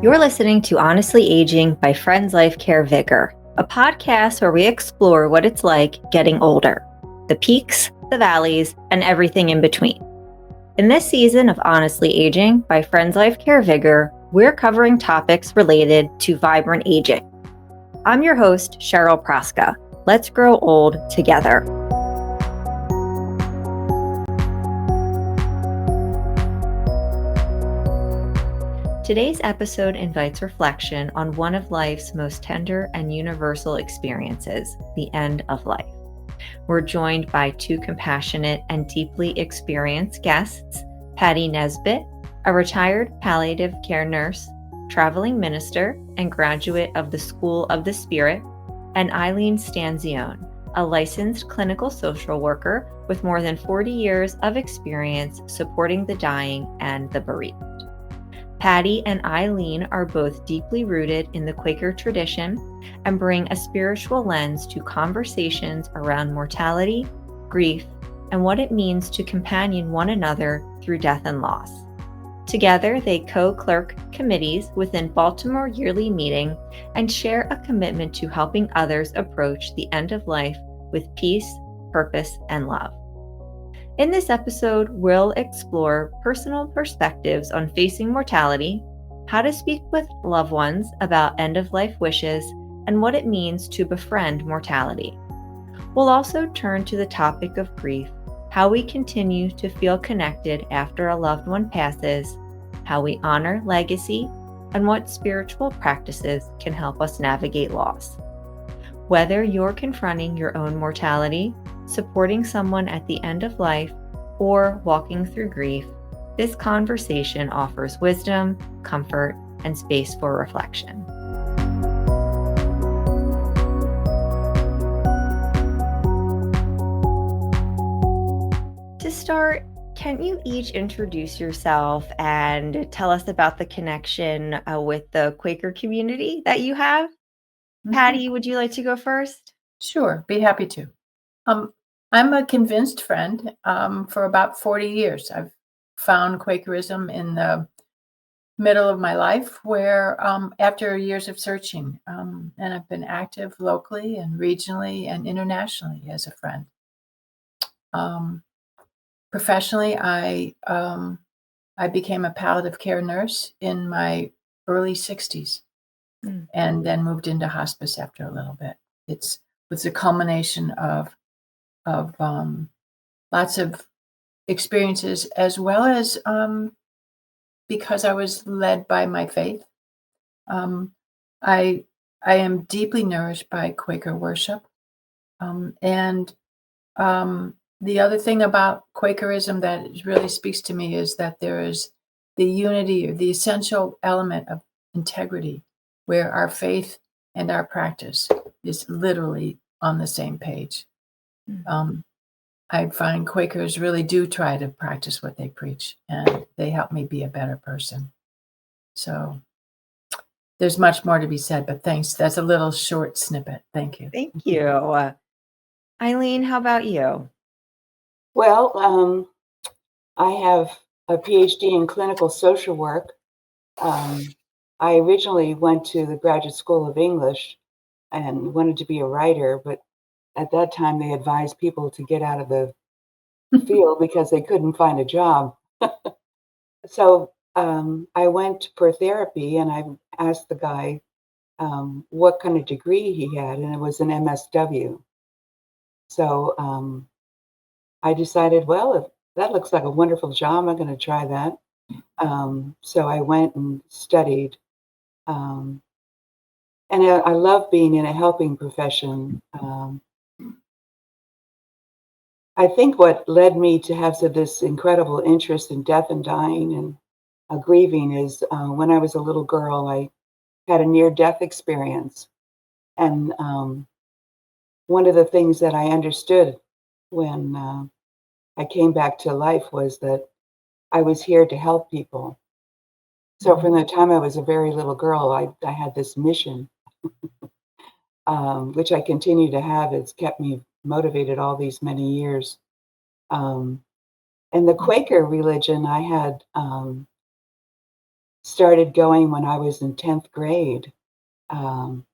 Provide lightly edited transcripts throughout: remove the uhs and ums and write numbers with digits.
You're listening to Honestly Aging by Friends Life Care VigR, a podcast where we explore what it's like getting older, the peaks, the valleys, and everything in between. In this season of Honestly Aging by Friends Life Care VigR, we're covering topics related to vibrant aging. I'm your host, Cheryl Praska. Let's grow old together. Today's episode invites reflection on one of life's most tender and universal experiences, the end of life. We're joined by two compassionate and deeply experienced guests, Patti Nesbitt, a retired palliative care nurse, traveling minister, and graduate of the School of the Spirit, and Eileen Stanzione, a licensed clinical social worker with more than 40 years of experience supporting the dying and the bereaved. Patti and Eileen are both deeply rooted in the Quaker tradition and bring a spiritual lens to conversations around mortality, grief, and what it means to companion one another through death and loss. Together, they co-clerk committees within Baltimore Yearly Meeting and share a commitment to helping others approach the end of life with peace, purpose, and love. In this episode, we'll explore personal perspectives on facing mortality, how to speak with loved ones about end-of-life wishes, and what it means to befriend mortality. We'll also turn to the topic of grief, how we continue to feel connected after a loved one passes, how we honor legacy, and what spiritual practices can help us navigate loss. Whether you're confronting your own mortality, supporting someone at the end of life, or walking through grief, this conversation offers wisdom, comfort, and space for reflection. To start, can you each introduce yourself and tell us about the connection with the Quaker community that you have? Patti, would you like to go first? Sure, be happy to. I'm a convinced friend for about 40 years. I've found Quakerism in the middle of my life where after years of searching, and I've been active locally and regionally and internationally as a friend. Professionally, I became a palliative care nurse in my early 60s and then moved into hospice after a little bit. It was a culmination of lots of experiences, as well as because I was led by my faith. I am deeply nourished by Quaker worship, and the other thing about Quakerism that really speaks to me is that there is the unity, or the essential element of integrity, where our faith and our practice is literally on the same page. I find Quakers really do try to practice what they preach, and they help me be a better person. So there's much more to be said, but thanks. That's a little short snippet. Thank you. Thank you. Eileen, how about you? Well, I have a PhD in clinical social work. I originally went to the Graduate School of English and wanted to be a writer, but at that time they advised people to get out of the field because they couldn't find a job. So I went for therapy, and I asked the guy what kind of degree he had, and it was an MSW. So I decided, well, if that looks like a wonderful job, I'm going to try that. So I went and studied. And I love being in a helping profession. I think what led me to have this incredible interest in death and dying and grieving is when I was a little girl, I had a near-death experience. And one of the things that I understood when I came back to life was that I was here to help people. So from the time I was a very little girl, I had this mission, which I continue to have. It's kept me motivated all these many years. And the Quaker religion, I had started going when I was in 10th grade. And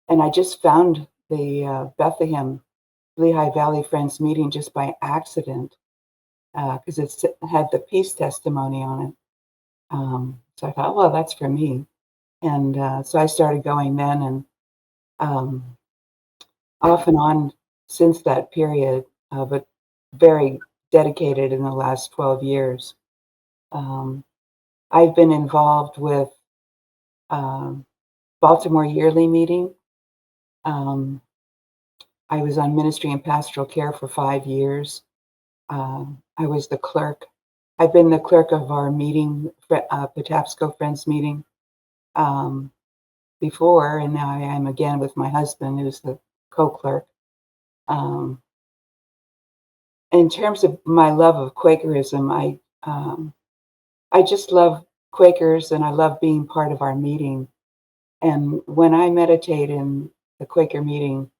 I just found the Bethlehem Lehigh Valley Friends meeting just by accident because it had the peace testimony on it. So I thought, well, that's for me. And so I started going then, and off and on since that period, but very dedicated in the last 12 years. I've been involved with Baltimore Yearly Meeting. I was on ministry and pastoral care for 5 years. I was the clerk. I've been the clerk of our meeting, Patapsco Friends meeting, before, and now I am again with my husband, who's the co-clerk. In terms of my love of Quakerism, I just love Quakers, and I love being part of our meeting. And when I meditate in the Quaker meeting,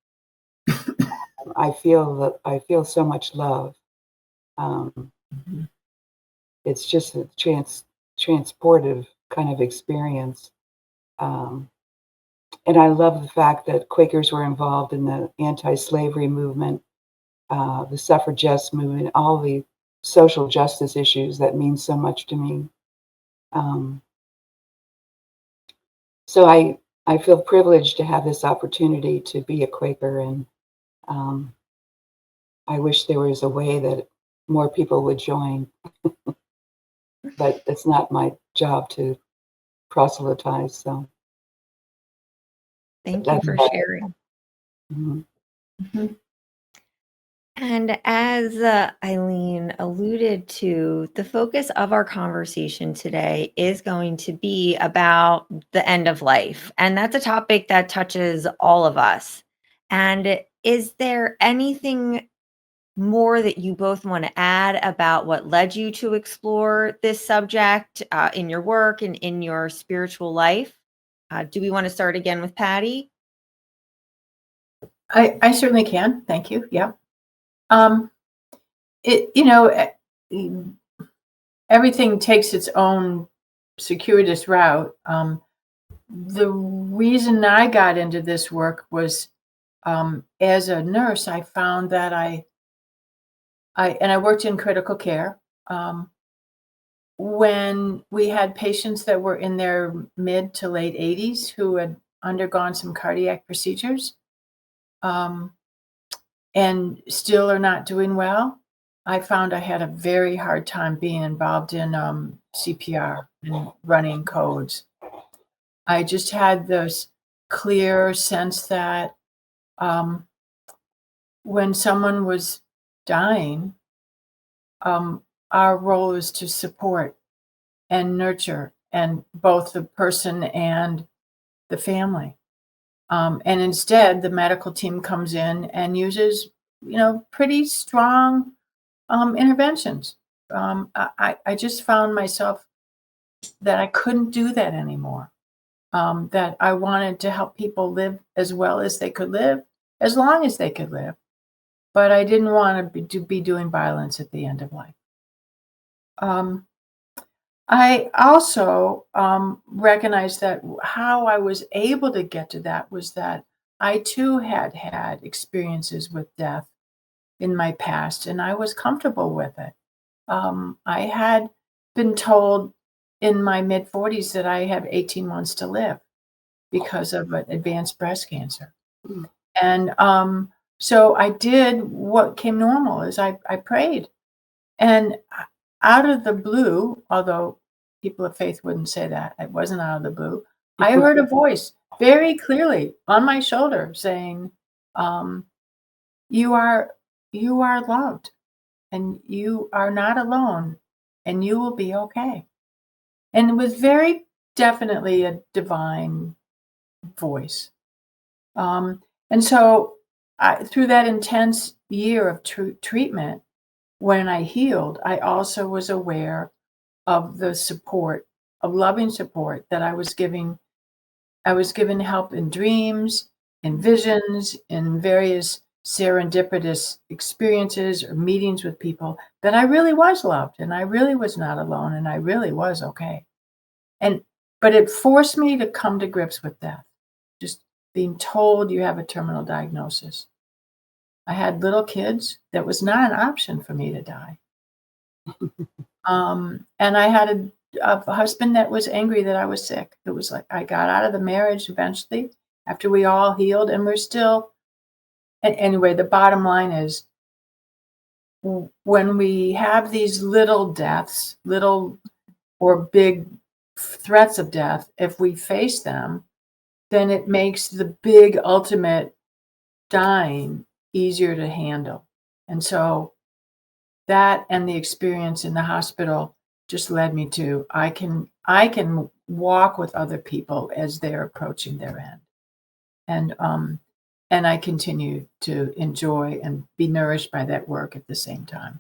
I feel so much love. It's just a transportive kind of experience. And I love the fact that Quakers were involved in the anti-slavery movement, the suffragette movement, all the social justice issues that mean so much to me. So I feel privileged to have this opportunity to be a Quaker, and I wish there was a way that more people would join, but it's not my job to proselytize. So Thank you for sharing. Mm-hmm. And as Eileen alluded to, the focus of our conversation today is going to be about the end of life. And that's a topic that touches all of us. And is there anything more that you both want to add about what led you to explore this subject in your work and in your spiritual life? Do we want to start again with Patti? I certainly can. Thank you. Yeah. Everything takes its own circuitous route. The reason I got into this work was, as a nurse, I found that I worked in critical care. When we had patients that were in their mid to late 80s who had undergone some cardiac procedures, and still are not doing well, I found I had a very hard time being involved in CPR and running codes. I just had this clear sense that when someone was dying, our role is to support and nurture, and both the person and the family. And instead, the medical team comes in and uses, pretty strong interventions. I just found myself that I couldn't do that anymore. That I wanted to help people live as well as they could live, as long as they could live, but I didn't want to be doing violence at the end of life. I also recognized that how I was able to get to that was that I too had had experiences with death in my past, and I was comfortable with it. I had been told in my mid 40s that I have 18 months to live because of an advanced breast cancer. Mm. And so I did what came normal is I prayed. And out of the blue, although people of faith wouldn't say that, it wasn't out of the blue, I heard a voice very clearly on my shoulder saying, you are loved, and you are not alone, and you will be okay. And it was very definitely a divine voice. And so through that intense year of treatment, when I healed, I also was aware of the support, of loving support that I was giving. I was given help in dreams, in visions, in various serendipitous experiences or meetings with people, that I really was loved, and I really was not alone, and I really was okay. but it forced me to come to grips with death. Just being told you have a terminal diagnosis. I had little kids. That was not an option for me to die. And I had a husband that was angry that I was sick. It was like I got out of the marriage eventually after we all healed, and we're still. Anyway, the bottom line is when we have these little deaths, little or big threats of death, if we face them, then it makes the big ultimate dying easier to handle. And so that and the experience in the hospital just led me to I can walk with other people as they're approaching their end. And I continue to enjoy and be nourished by that work at the same time.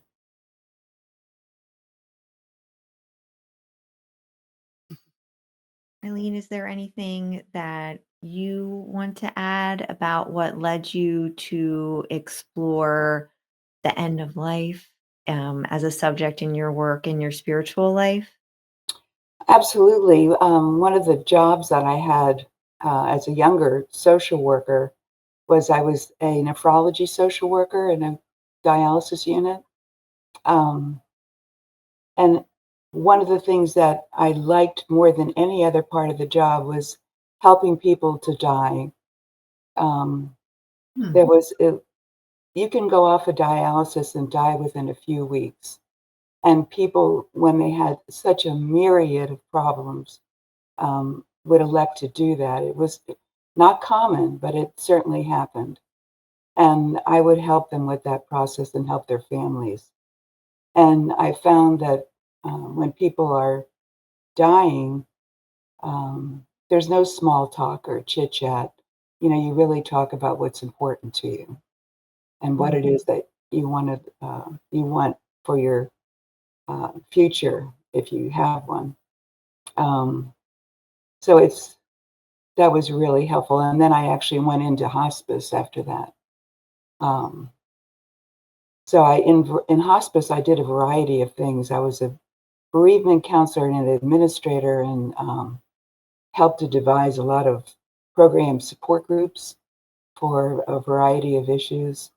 Eileen, is there anything that you want to add about what led you to explore the end of life as a subject in your work in your spiritual life? Absolutely. One of the jobs that I had as a younger social worker was I was a nephrology social worker in a dialysis unit. Um, and one of the things that I liked more than any other part of the job was helping people to die. Um, there was, you can go off of dialysis and die within a few weeks. And people, when they had such a myriad of problems, would elect to do that. It was not common, but it certainly happened. And I would help them with that process and help their families. And I found that when people are dying, there's no small talk or chit chat. You really talk about what's important to you and what it is that you want for your future if you have one. So that was really helpful. And then I actually went into hospice after that. So in hospice, I did a variety of things. I was a bereavement counselor and an administrator, and helped to devise a lot of program support groups for a variety of issues,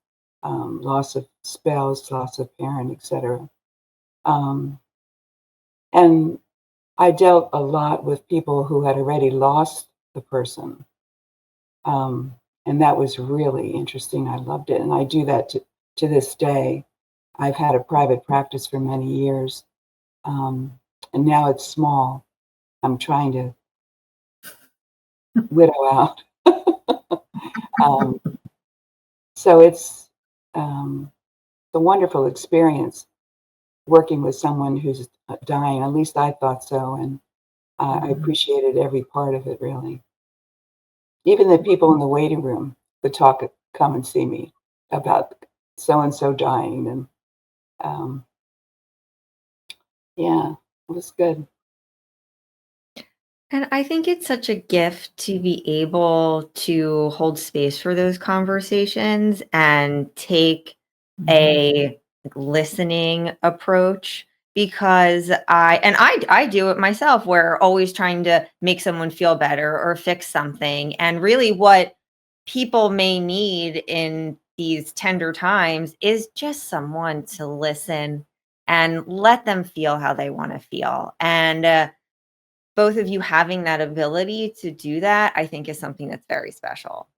loss of spouse, loss of parent, etc. And I dealt a lot with people who had already lost the person. And that was really interesting. I loved it. And I do that to this day. I've had a private practice for many years. And now it's small. I'm trying to widow out. So it's a wonderful experience working with someone who's dying. At least I thought so. And I appreciated every part of it, really. Even the people in the waiting room would come and see me about so and so dying, and yeah, it was good. And I think it's such a gift to be able to hold space for those conversations and take a listening approach because I do it myself where always trying to make someone feel better or fix something. And really what people may need in these tender times is just someone to listen and let them feel how they want to feel. And both of you having that ability to do that, I think is something that's very special.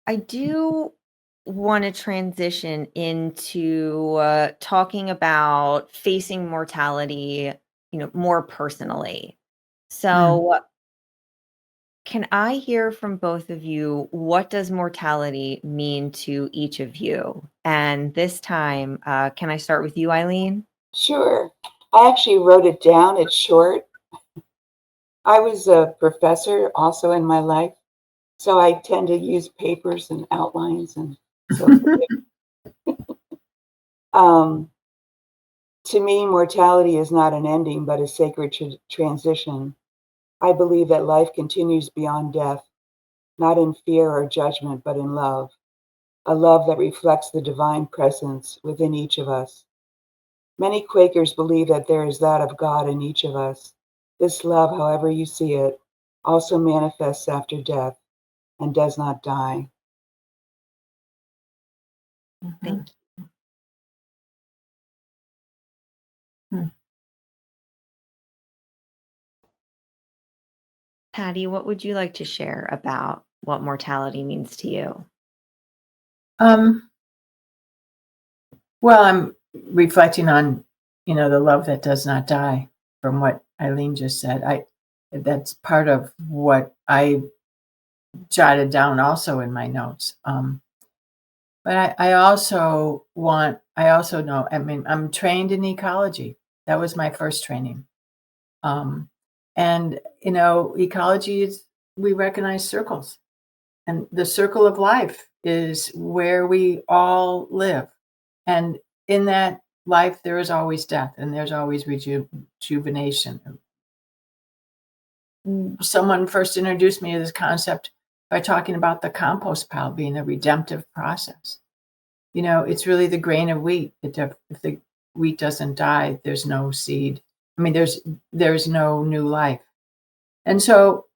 I do want to transition into talking about facing mortality, more personally. So, can I hear from both of you? What does mortality mean to each of you? And this time, can I start with you, Eileen? Sure. I actually wrote it down. It's short. I was a professor also in my life, so I tend to use papers and outlines and so forth. To me, mortality is not an ending, but a sacred transition. I believe that life continues beyond death, not in fear or judgment, but in love, a love that reflects the divine presence within each of us. Many Quakers believe that there is that of God in each of us. This love, however you see it, also manifests after death and does not die. Thank you. Patti, what would you like to share about what mortality means to you? Well, I'm reflecting on, the love that does not die from what Eileen just said. That's part of what I jotted down also in my notes. But I also know, I'm trained in ecology. That was my first training. And, ecology is, we recognize circles. And the circle of life is where we all live. And in that life, there is always death and there's always rejuvenation. Someone first introduced me to this concept by talking about the compost pile being a redemptive process. It's really the grain of wheat. If the wheat doesn't die, there's no seed. There's no new life. And so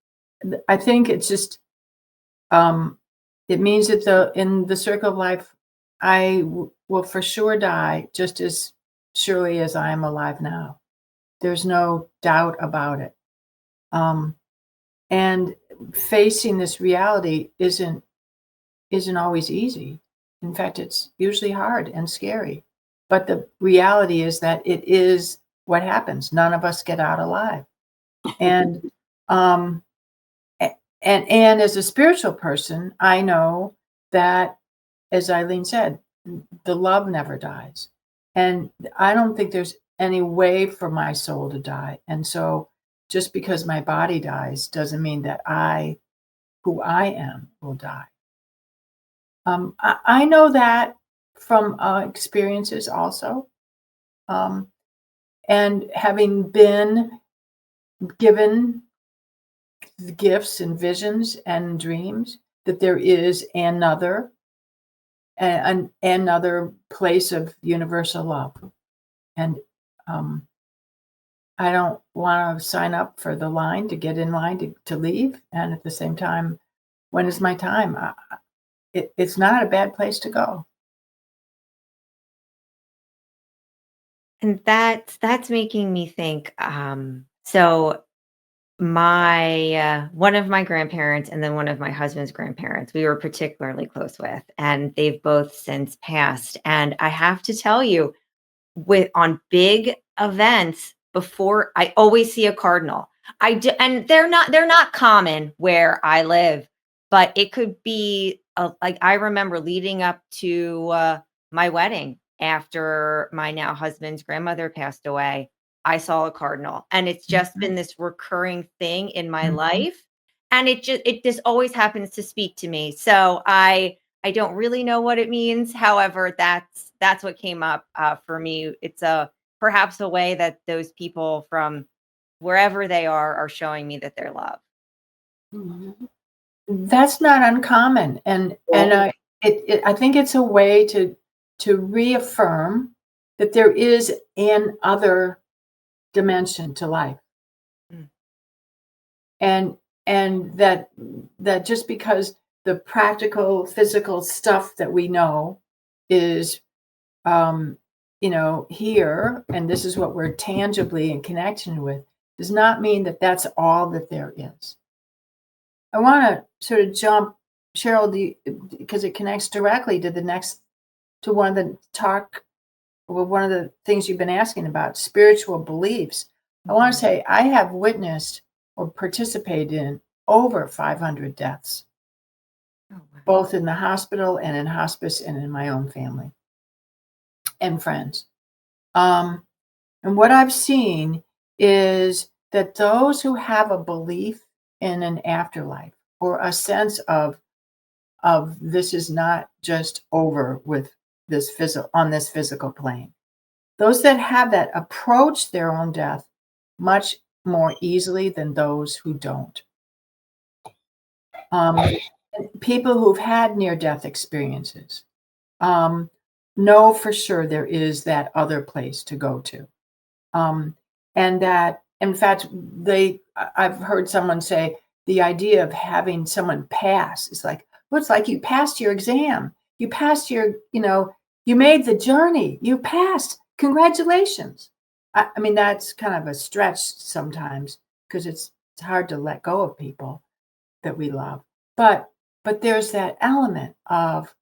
I think it's just, it means that in the circle of life, I will for sure die just as surely as I am alive now. There's no doubt about it. And facing this reality isn't always easy. In fact, it's usually hard and scary. But the reality is that it is what happens. None of us get out alive. And and as a spiritual person, I know that, as Eileen said, the love never dies. And I don't think there's any way for my soul to die. And so just because my body dies doesn't mean that who I am, will die. I know that from experiences also. And having been given the gifts and visions and dreams, that there is another place of universal love. And I don't want to sign up for the line to get in line to leave. And at the same time, when is my time? It's not a bad place to go. And that's making me think. So my one of my grandparents and then one of my husband's grandparents, we were particularly close with, and they've both since passed. And I have to tell you, on big events, before I always see a cardinal. And they're not common where I live, but it could be like I remember leading up to my wedding after my now husband's grandmother passed away. I saw a cardinal, and it's just been this recurring thing in my life, and it just always happens to speak to me. So I don't really know what it means. However, that's what came up for me. It's perhaps a way that those people from wherever they are showing me that they're loved. Mhm. That's not uncommon, and I think it's a way to reaffirm that there is an other dimension to life, Mm. and that just because the practical physical stuff that we know is here, and this is what we're tangibly in connection with, does not mean that that's all that there is. I want to sort of jump, Cheryl, because it connects directly to one of the things you've been asking about, spiritual beliefs. I want to say I have witnessed or participated in over 500 deaths, Oh, wow. both in the hospital and in hospice and in my own family and friends. And what I've seen is that those who have a belief in an afterlife or a sense of this is not just over with this physical plane, those that have that approach their own death much more easily than those who don't. People who've had near-death experiences, know for sure there is that other place to go to. And that, in fact, I've heard someone say the idea of having someone pass is like, well, it's like you passed your exam. You passed you made the journey. You passed. Congratulations. I mean, that's kind of a stretch sometimes because it's hard to let go of people that we love. But there's that element of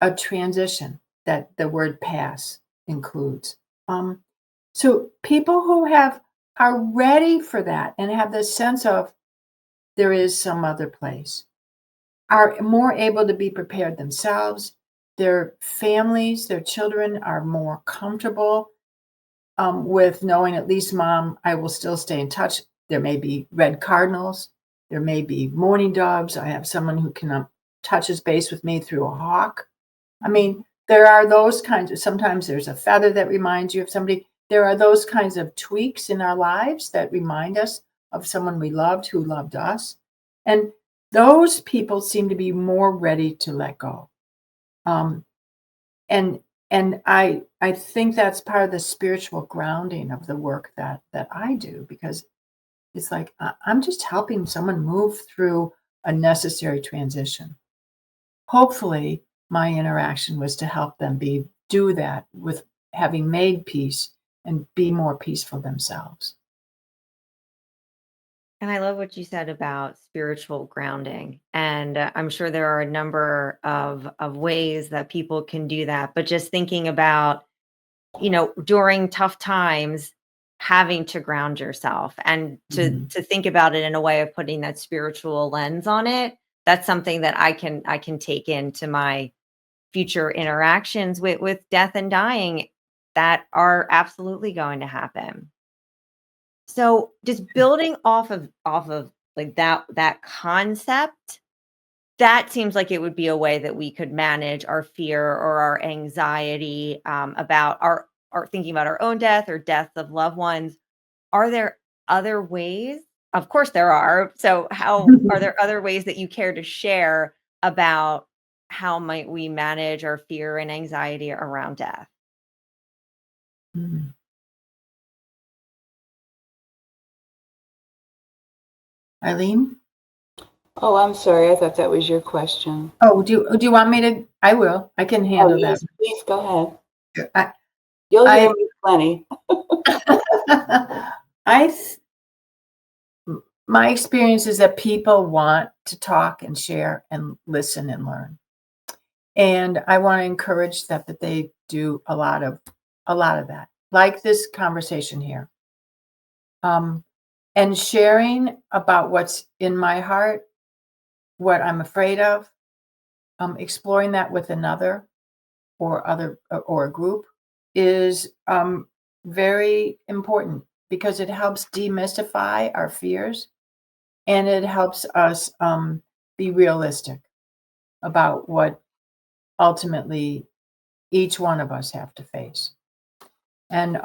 a transition that the word pass includes. So people who are ready for that and have this sense of there is some other place are more able to be prepared themselves. Their families, their children are more comfortable with knowing at least mom, I will still stay in touch. There may be red cardinals. There may be mourning doves. I have someone who can touches base with me through a hawk. I mean, there are those kinds of, sometimes there's a feather that reminds you of somebody. There are those kinds of tweaks in our lives that remind us of someone we loved who loved us. And those people seem to be more ready to let go. And I think that's part of the spiritual grounding of the work that I do, because it's like I'm just helping someone move through a necessary transition. Hopefully, my interaction was to help them do that with having made peace and be more peaceful themselves. And I love what you said about spiritual grounding. And I'm sure there are a number of ways that people can do that. But just thinking about, during tough times, having to ground yourself and Mhm. to think about it in a way of putting that spiritual lens on it. That's something that I can take into my future interactions with death and dying that are absolutely going to happen. So just building off of like that concept, that seems like it would be a way that we could manage our fear or our anxiety about our thinking about our own death or death of loved ones. Are there other ways? Of course there are. So how are there other ways that you care to share about how might we manage our fear and anxiety around death? Mhm. Eileen? Oh, I'm sorry. I thought that was your question. Oh, do you want me to? I will. I can Oh, handle that. yes, please go ahead. I, You'll hear I, me plenty. I, th- my experience is that people want to talk and share and listen and learn. And I want to encourage that they do a lot of that, like this conversation here. And sharing about what's in my heart, what I'm afraid of, exploring that with another or a group is very important because it helps demystify our fears and it helps us be realistic about what ultimately each one of us have to face. And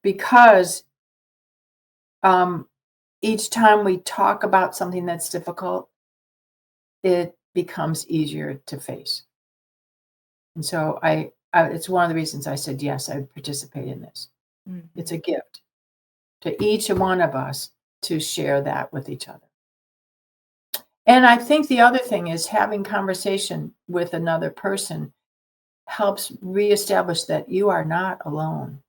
because each time we talk about something that's difficult, it becomes easier to face. And so it's one of the reasons I said yes, I would participate in this. It's Mhm. a gift to each one of us to share that with each other. And I think the other thing is having conversation with another person helps reestablish that you are not alone.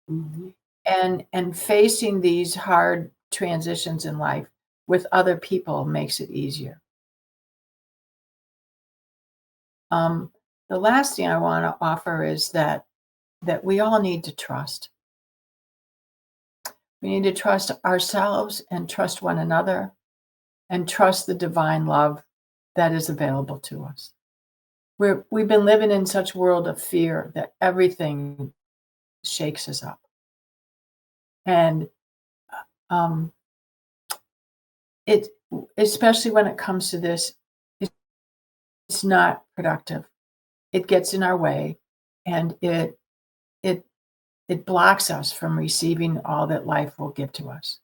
Mhm. And facing these hard transitions in life with other people makes it easier. Um, the last thing I want to offer is that we all need to trust. We need to trust ourselves and trust one another and trust the divine love that is available to us. We've been living in such a world of fear that everything shakes us up. And um, it, especially when it comes to this, it's not productive. It gets in our way, and it it blocks us from receiving all that life will give to us.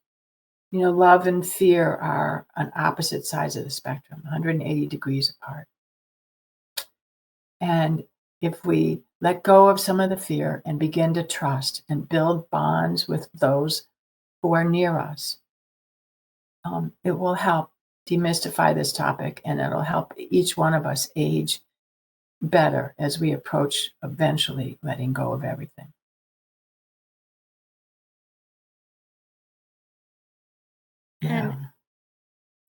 Love and fear are on opposite sides of the spectrum, 180 degrees apart. And if we let go of some of the fear and begin to trust and build bonds with those who are near us, it will help demystify this topic, and it'll help each one of us age better as we approach eventually letting go of everything. And Yeah.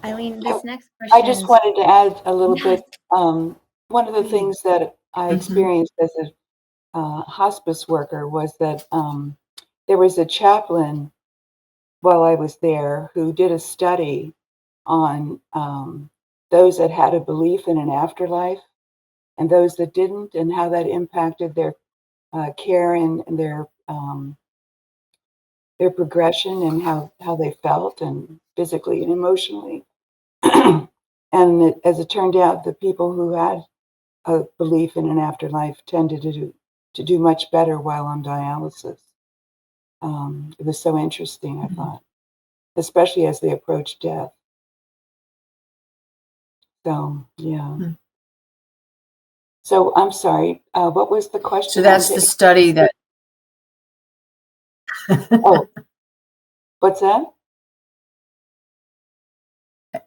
Eileen, this next I just question. wanted to add a little Yes, bit. One of the please. things that I Mhm. experienced as a hospice worker was that there was a chaplain while I was there who did a study on those that had a belief in an afterlife and those that didn't, and how that impacted their care and their progression and how they felt and physically and emotionally. As it turned out, the people who had a belief in an afterlife tended to do much better while on dialysis. It was so interesting, I thought, especially as they approached death. So, yeah. Hmm. So I'm sorry. What was the question? So that's the study that. Oh, what's that?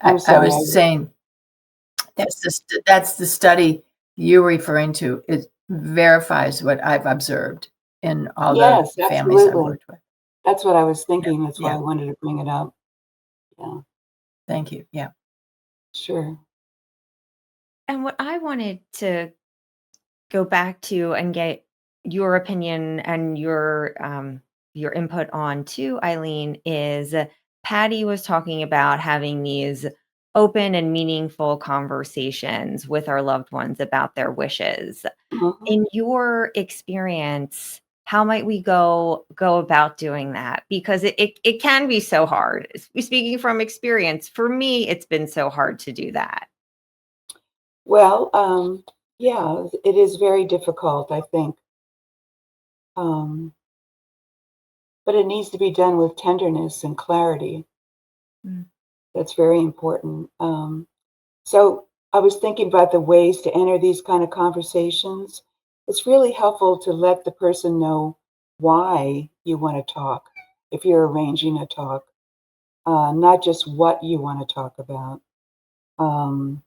I'm I sorry. was saying that's the study you're referring to. It verifies what I've observed in all the Yes, families I've absolutely. worked with. That's what I was thinking. That's why Yeah. I wanted to bring it up. Yeah, Thank you. Yeah. sure. And what I wanted to go back to and get your opinion and your input on too, Eileen, is Patti was talking about having these open and meaningful conversations with our loved ones about their wishes. Mhm. In your experience, how might we go about doing that? Because it can be so hard. Speaking from experience, for me, it's been so hard to do that. Well, yeah, it is very difficult, I think. Um, but it needs to be done with tenderness and clarity. Mm. That's very important. So I was thinking about the ways to enter these kind of conversations. It's really helpful to let the person know why you want to talk if you're arranging a talk, not just what you want to talk about. Um,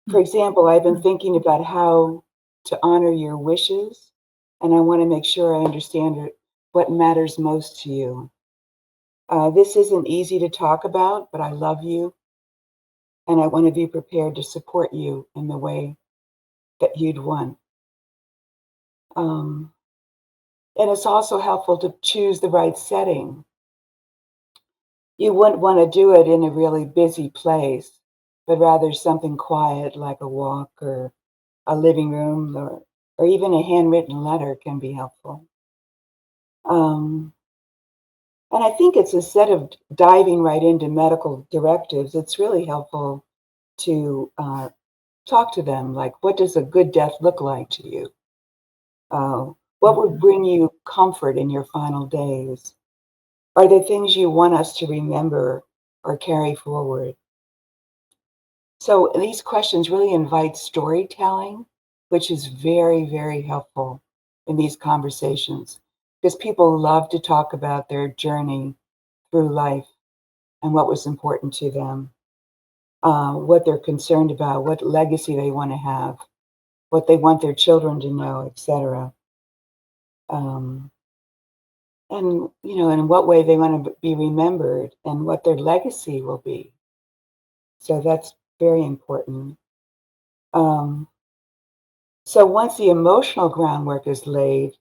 for example, I've been thinking about how to honor your wishes, and I want to make sure I understand what matters most to you. This isn't easy to talk about, but I love you, and I want to be prepared to support you in the way that you'd want. Um, and it's also helpful to choose the right setting. You wouldn't want to do it in a really busy place, but rather something quiet like a walk or a living room, or even a handwritten letter can be helpful. Um, and I think it's, instead of diving right into medical directives, it's really helpful to talk to them like, what does a good death look like to you? What would bring you comfort in your final days? Are there things you want us to remember or carry forward? So these questions really invite storytelling, which is very, very helpful in these conversations because people love to talk about their journey through life and what was important to them, what they're concerned about, what legacy they want to have, what they want their children to know, etc. Um, and in what way they want to be remembered and what their legacy will be. So that's very important. Um, so once the emotional groundwork is laid,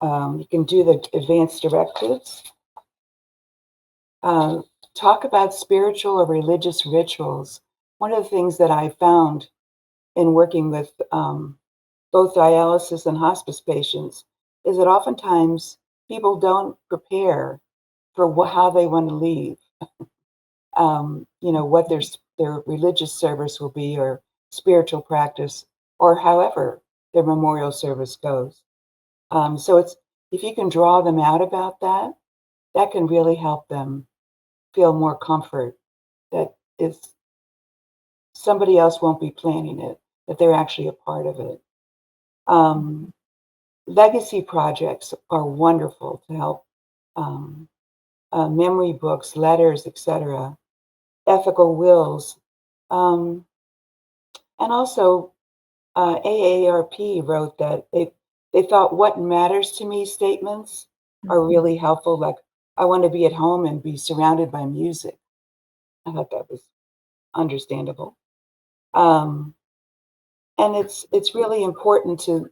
you can do the advanced directives. Uh, Talk about spiritual or religious rituals. One of the things that I found in working with both dialysis and hospice patients is that oftentimes people don't prepare for how they want to leave. What their religious service will be, or spiritual practice, or however their memorial service goes. So it's, if you can draw them out about that, that can really help them feel more comfort that it's somebody else won't be planning it. that they're actually a part of it. Legacy projects are wonderful to help, memory books, letters, etc., ethical wills. And also, AARP wrote that they thought what matters to me statements are really helpful. Like, I want to be at home and be surrounded by music. I thought that was understandable. And it's really important to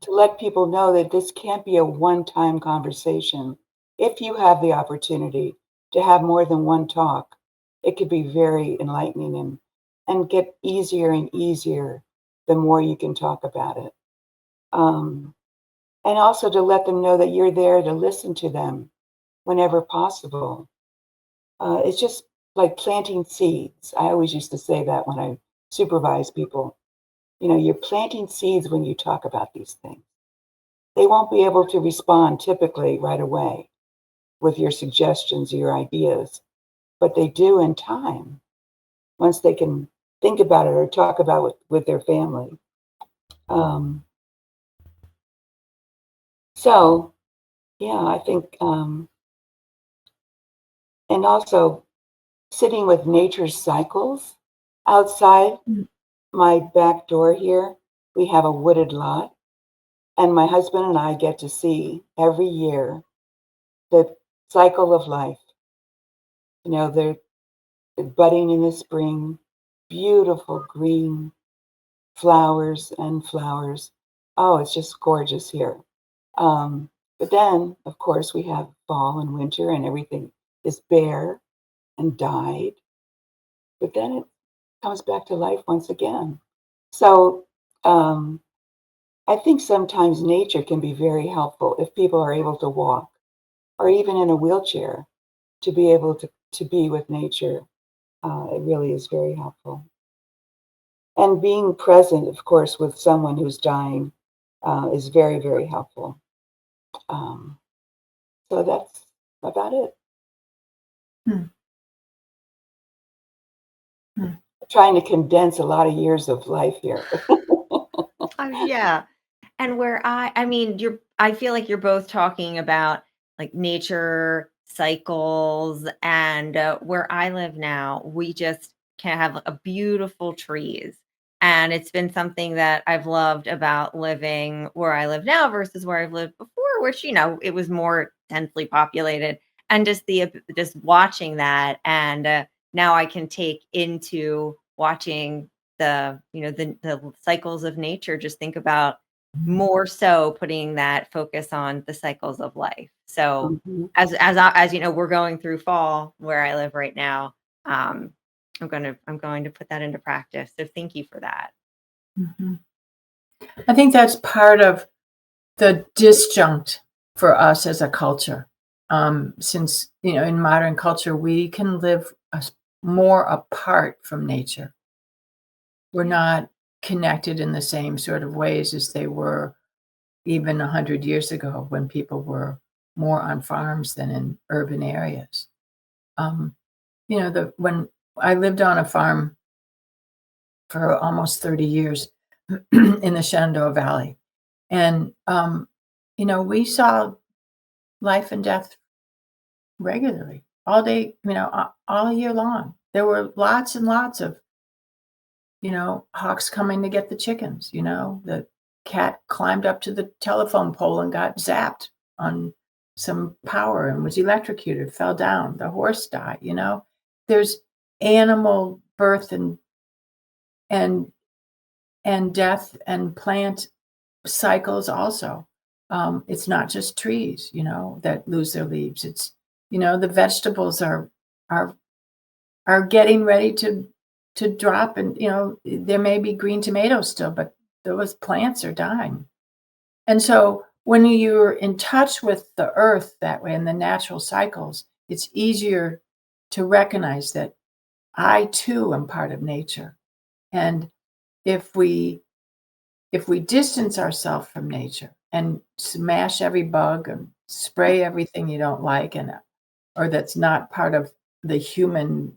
let people know that this can't be a one-time conversation. If you have the opportunity to have more than one talk, it could be very enlightening and get easier and easier the more you can talk about it. And also to let them know that you're there to listen to them whenever possible. It's just like planting seeds. I always used to say that when I supervise people. You know, you're planting seeds when you talk about these things. They won't be able to respond typically right away with your suggestions, your ideas, but they do in time once they can think about it or talk about it with their family. So, yeah, I think, and also sitting with nature's cycles outside my back door here, we have a wooded lot, and my husband and I get to see every year the cycle of life. You know, they're budding in the spring, beautiful green flowers and flowers. Oh, it's just gorgeous here. But then, of course, we have fall and winter, and everything is bare and died. But then it comes back to life once again. So I think sometimes nature can be very helpful if people are able to walk or even in a wheelchair to be able to be with nature. It really is very helpful. And being present, of course, with someone who's dying is very, very helpful. So that's about it. Hmm. Trying to condense a lot of years of life here. Yeah. And where I mean, I feel like you're both talking about like nature cycles, and where I live now, we just can have a beautiful trees. And it's been something that I've loved about living where I live now versus where I've lived before, which, it was more densely populated. And just watching that, and now I can take into watching the cycles of nature, just think about more so putting that focus on the cycles of life. So Mhm. as you know, we're going through fall where I live right now. I'm going to put that into practice. So thank you for that. Mhm. I think that's part of the disjunct for us as a culture. Since, in modern culture, we can live more apart from nature. We're not connected in the same sort of ways as they were even 100 years ago when people were more on farms than in urban areas. When I lived on a farm for almost 30 years in the Shenandoah Valley, and we saw life and death regularly, all day, all year long. There were lots and lots of, hawks coming to get the chickens. The cat climbed up to the telephone pole and got zapped on some power and was electrocuted, fell down. The horse died. There's animal birth and death and plant cycles also. It's not just trees, that lose their leaves. It's, the vegetables are getting ready to drop, and there may be green tomatoes still, but those plants are dying. And so when you're in touch with the earth that way and the natural cycles, it's easier to recognize that I too am part of nature. And if we distance ourselves from nature and smash every bug and spray everything you don't like or that's not part of the human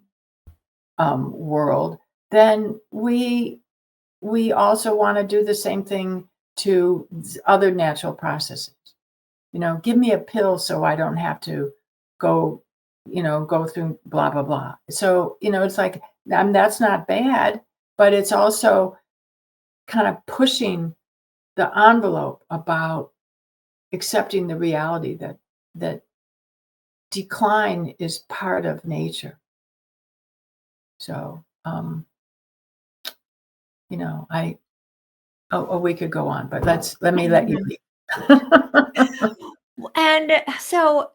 world, then we we also want to do the same thing to other natural processes. Give me a pill so I don't have to go, go through blah, blah, blah. So, it's like, that's not bad, but it's also kind of pushing the envelope about accepting the reality that decline is part of nature. So, we could go on, but let me let you lead. And so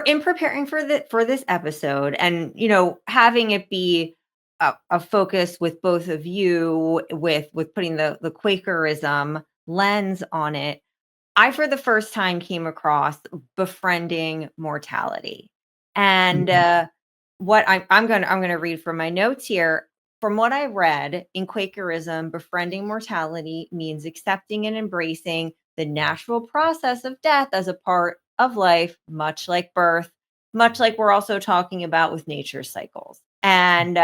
in preparing for this episode and, having it be a focus with both of you with putting the Quakerism lens on it, I, for the first time, came across befriending mortality. And what I'm going to read from my notes here. From what I read in Quakerism, befriending mortality means accepting and embracing the natural process of death as a part of life, much like birth, much like we're also talking about with nature's cycles. And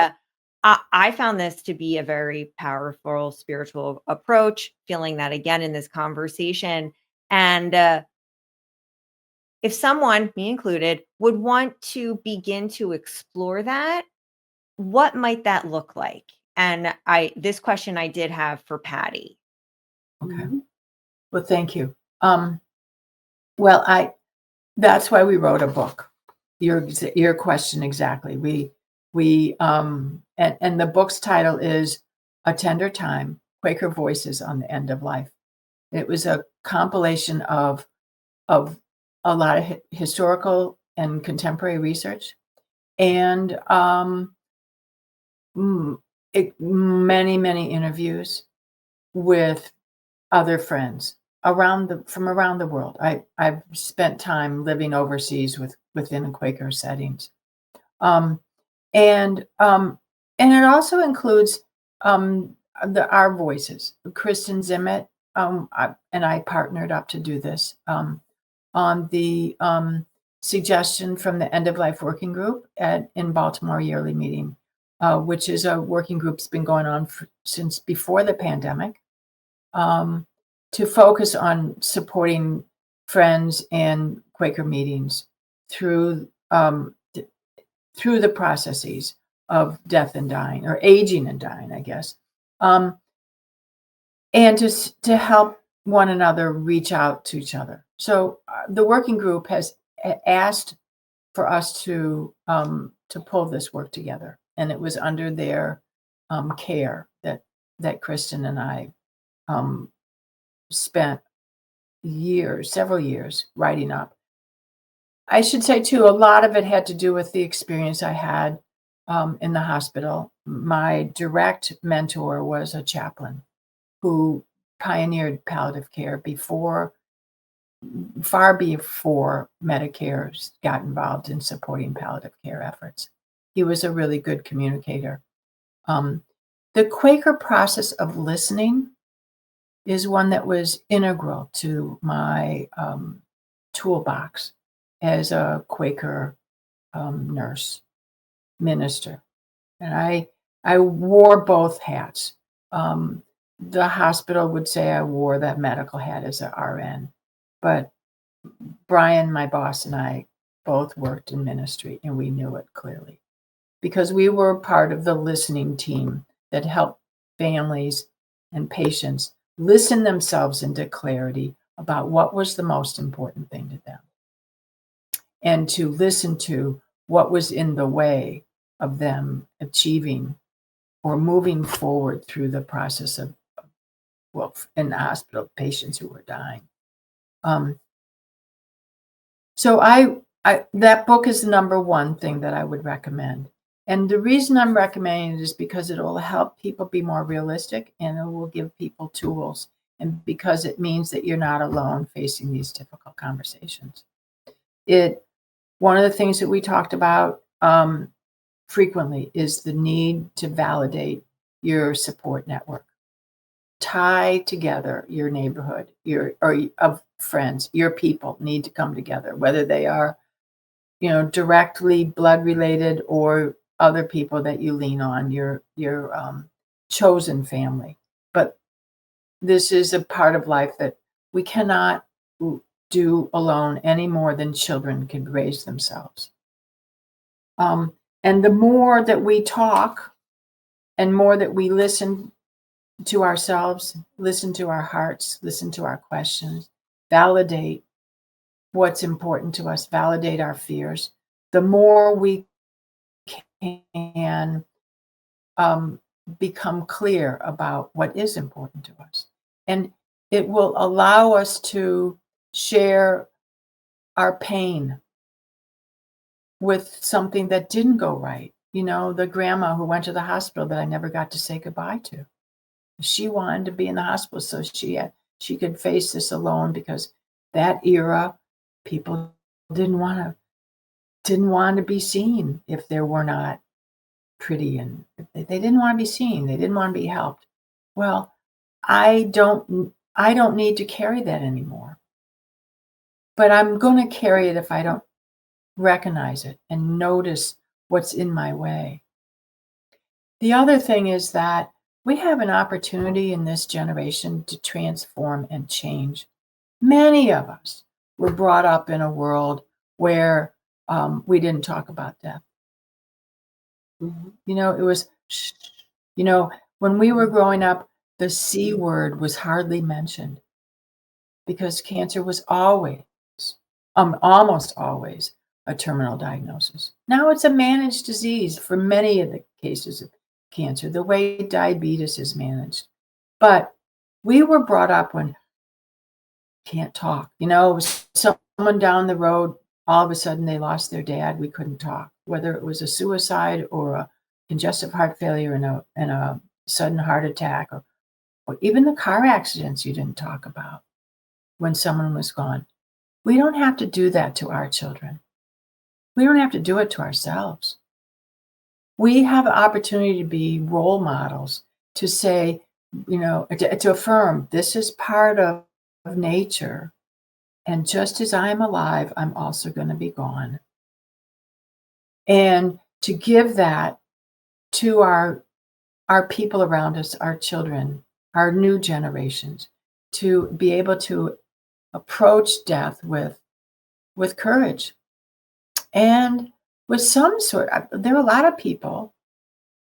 I found this to be a very powerful spiritual approach, feeling that again in this conversation. And if someone, me included, would want to begin to explore that, what might that look like? And this question I did have for Patti. Okay. Well, thank you. Well, that's why we wrote a book. Your question exactly. We and the book's title is A Tender Time: Quaker Voices on the End of Life. It was a compilation of a lot of historical and contemporary research, and many interviews with other friends from around the world. I've spent time living overseas within Quaker settings, and it also includes our voices. Kristen Zimmett and I partnered up to do this on the suggestion from the End of Life Working Group in Baltimore yearly meeting, which is a working group that's been going on since before the pandemic, to focus on supporting friends and Quaker meetings through the processes of death and dying, or aging and dying, I guess, and to help one another reach out to each other. So the working group has asked for us to pull this work together, and it was under their care that Kristen and I spent several years writing up. I should say too, a lot of it had to do with the experience I had in the hospital. My direct mentor was a chaplain who pioneered palliative care far before Medicare got involved in supporting palliative care efforts. He was a really good communicator. The Quaker process of listening is one that was integral to my toolbox as a Quaker nurse minister. And I wore both hats. The hospital would say I wore that medical hat as a RN, but Brian, my boss, and I both worked in ministry, and we knew it clearly because we were part of the listening team that helped families and patients listen themselves into clarity about what was the most important thing to them, and to listen to what was in the way of them achieving or moving forward through the process of, in the hospital, patients who were dying. So that book is the number one thing that I would recommend. And the reason I'm recommending it is because it will help people be more realistic, and it will give people tools, and because it means that you're not alone facing these difficult conversations. One of the things that we talked about frequently is the need to validate your support network. Tie together your neighborhood, of friends, your people need to come together, whether they are, directly blood related or other people that you lean on, your chosen family. But this is a part of life that we cannot do alone any more than children can raise themselves. And the more that we talk and more that we listen to ourselves, listen to our hearts, listen to our questions, validate what's important to us, validate our fears, the more we can become clear about what is important to us. And it will allow us to share our pain with something that didn't go right. The grandma who went to the hospital that I never got to say goodbye to. She wanted to be in the hospital so she could face this alone, because that era, people didn't want to be seen if they were not pretty, and they didn't want to be seen. They didn't want to be helped. Well, I don't need to carry that anymore. But I'm going to carry it if I don't recognize it and notice what's in my way. The other thing is that we have an opportunity in this generation to transform and change. Many of us were brought up in a world where we didn't talk about death. It was, when we were growing up, the C word was hardly mentioned, because cancer was almost always a terminal diagnosis. Now it's a managed disease for many of the cases of cancer, the way diabetes is managed. But we were brought up when can't talk. It was someone down the road, all of a sudden they lost their dad, we couldn't talk. Whether it was a suicide or a congestive heart failure and a sudden heart attack, or even the car accidents you didn't talk about when someone was gone. We don't have to do that to our children. We don't have to do it to ourselves. We have an opportunity to be role models, to say, to affirm this is part of nature. And just as I'm alive, I'm also going to be gone. And to give that to our people around us, our children, our new generations, to be able to approach death with courage and with some sort. There are a lot of people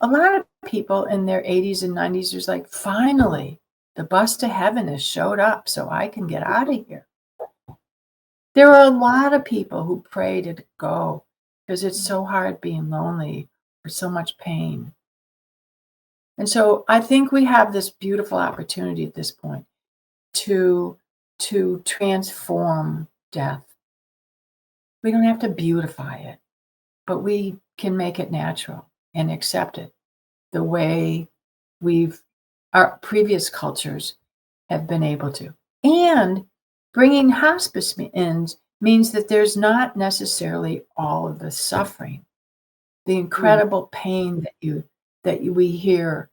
in their 80s and 90s who's like, finally, the bus to heaven has showed up so I can get out of here. There are a lot of people who pray to go because it's so hard being lonely or so much pain. And so I think we have this beautiful opportunity at this point to transform death. We don't have to beautify it, but we can make it natural and accept it the way our previous cultures have been able to. And bringing hospice in means that there's not necessarily all of the suffering, the incredible pain that we hear.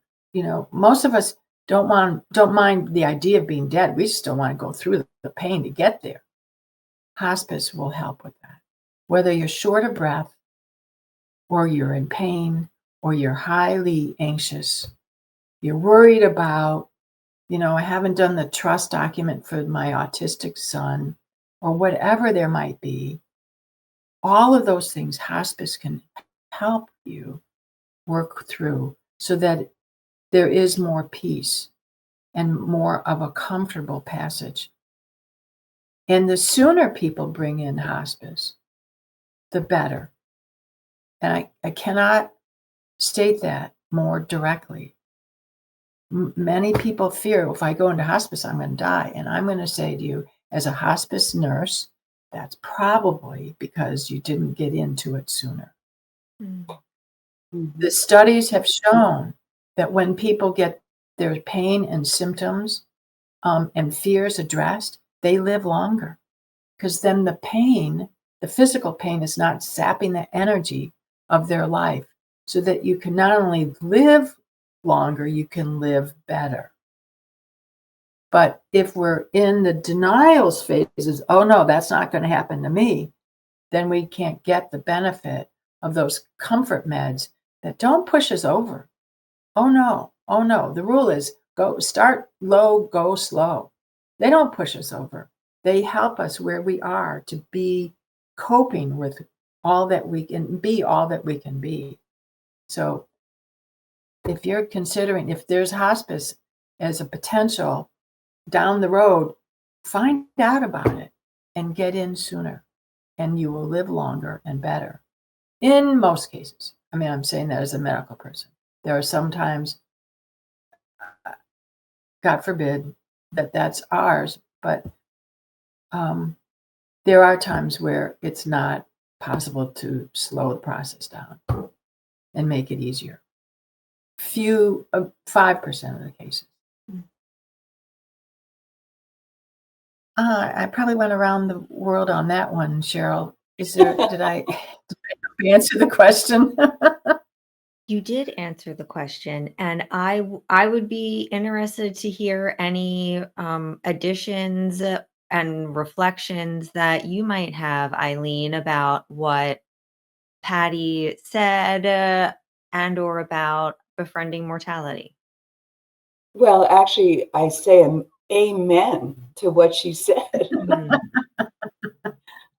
Most of us don't mind the idea of being dead. We just don't want to go through the pain to get there. Hospice will help with that. Whether you're short of breath, or you're in pain, or you're highly anxious, you're worried about, I haven't done the trust document for my autistic son, or whatever there might be, all of those things hospice can help you work through so that there is more peace and more of a comfortable passage. And the sooner people bring in hospice, the better. And I cannot state that more directly. Many people fear, if I go into hospice, I'm going to die. And I'm going to say to you, as a hospice nurse, that's probably because you didn't get into it sooner. The studies have shown that when people get their pain and symptoms and fears addressed, they live longer, because then the physical pain is not sapping the energy of their life, so that you can not only live longer, you can live better. But if we're in the denials phases, oh no, that's not going to happen to me, then we can't get the benefit of those comfort meds that don't push us over. Oh no, Oh no, the rule is go start low, go slow. They don't push us over. They help us where we are to be coping with all that we can be, all that we can be. So if you're considering, if there's hospice as a potential down the road, find out about it and get in sooner, and you will live longer and better. In most cases. I mean, I'm saying that as a medical person. There are sometimes, God forbid, that that's ours, but there are times where it's not possible to slow the process down and make it easier. 5% of the cases. I probably went around the world on that one, Cheryl. Did I answer the question? You did answer the question, and I would be interested to hear any additions and reflections that you might have, Eileen, about what Patti said and or about befriending mortality. Well, actually, I say amen to what she said.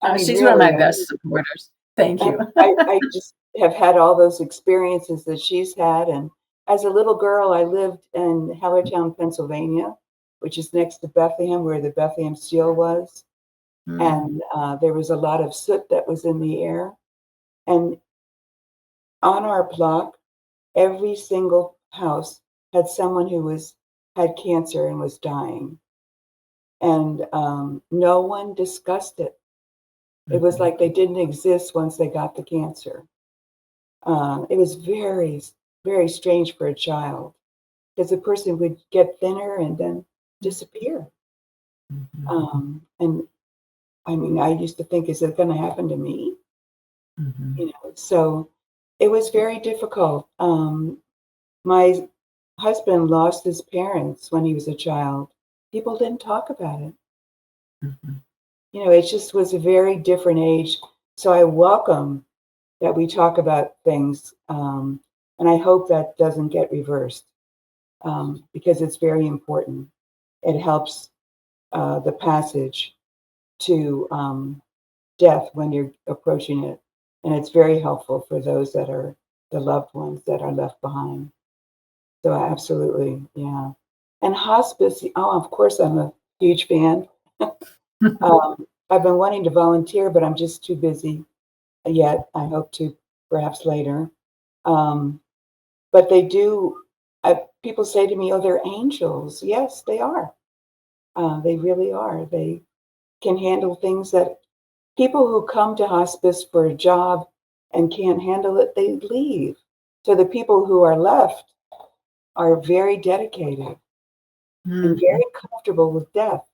I mean, She's really, one of my best supporters. Thank you. I just have had all those experiences that she's had. And as a little girl, I lived in Hellertown, Pennsylvania, which is next to Bethlehem, where the Bethlehem Steel was. And there was a lot of soot that was in the air. And on our block, every single house had someone who had cancer and was dying. And no one discussed it. It was like they didn't exist once they got the cancer. It was very, very strange for a child because the person would get thinner and then disappear. And I mean, I used to think, is it going to happen to me? You know, so it was very difficult. My husband lost his parents when he was a child. People didn't talk about it. You know, it just was a very different age. So I welcome that we talk about things. And I hope that doesn't get reversed because it's very important. It helps the passage to death when you're approaching it. And it's very helpful for those that are the loved ones that are left behind. So absolutely, yeah. And hospice, oh, of course, I'm a huge fan. I've been wanting to volunteer, but I'm just too busy yet. I hope to perhaps later. But they do, people say to me, oh, they're angels. Yes, they are. They really are. They can handle things that people who come to hospice for a job and can't handle it, they leave. So the people who are left are very dedicated and very comfortable with death.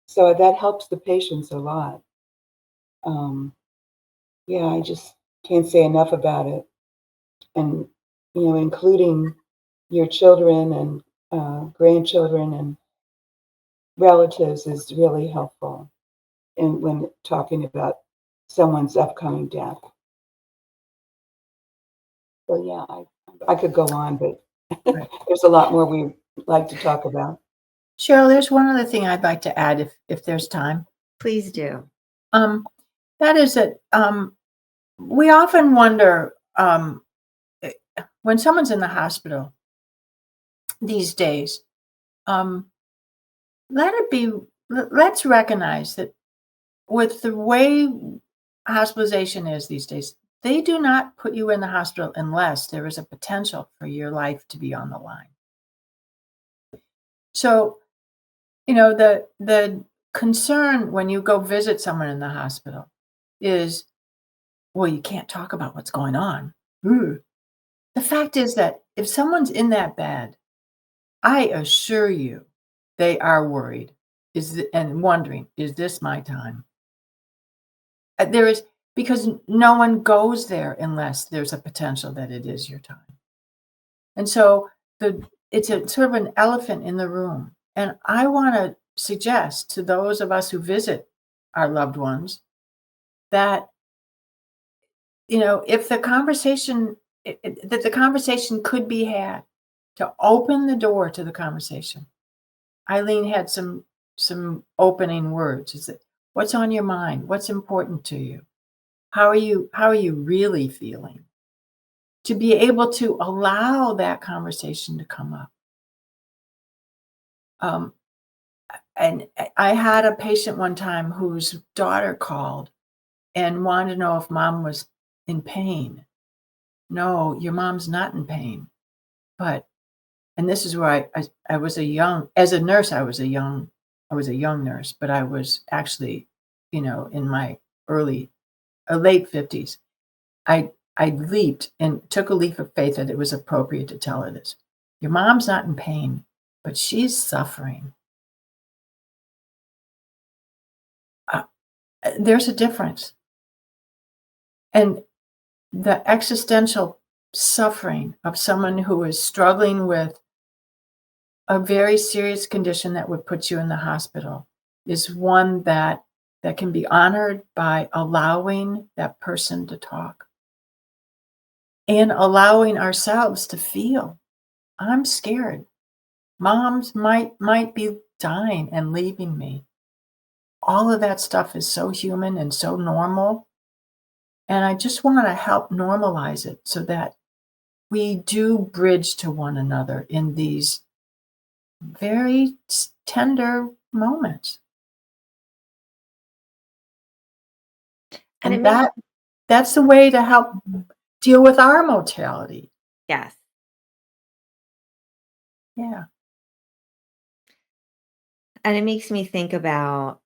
So that helps the patients a lot. Yeah, I just can't say enough about it. And, you know, including your children and grandchildren and relatives is really helpful when talking about someone's upcoming death. So yeah, I could go on, but there's a lot more we like to talk about. Cheryl, there's one other thing I'd like to add if there's time. Please do. That is that we often wonder when someone's in the hospital these days, let's recognize that with the way hospitalization is these days, they do not put you in the hospital unless there is a potential for your life to be on the line. So, you know, the concern when you go visit someone in the hospital is, well, you can't talk about what's going on. The fact is that if someone's in that bed, I assure you, they are worried and wondering, is this my time? There is, because no one goes there unless there's a potential that it is your time. And so it's a sort of an elephant in the room. And I want to suggest to those of us who visit our loved ones that, you know, if the conversation, that the conversation could be had to open the door to the conversation. Eileen had some opening words. Is it, what's on your mind? What's important to you? How are you really feeling? To be able to allow that conversation to come up. And I had a patient one time whose daughter called and wanted to know if mom was in pain. No, your mom's not in pain. But, and this is where I was as a nurse, I was a young nurse, but I was actually, in my late 50s. I leaped and took a leap of faith that it was appropriate to tell her this. Your mom's not in pain, but she's suffering. There's a difference. And the existential suffering of someone who is struggling with a very serious condition that would put you in the hospital is one that can be honored by allowing that person to talk and allowing ourselves to feel. I'm scared. Moms might be dying and leaving me. All of that stuff is so human and so normal. And I just want to help normalize it so that we do bridge to one another in these very tender moments. And that's the way to help deal with our mortality. Yes. Yeah. And it makes me think about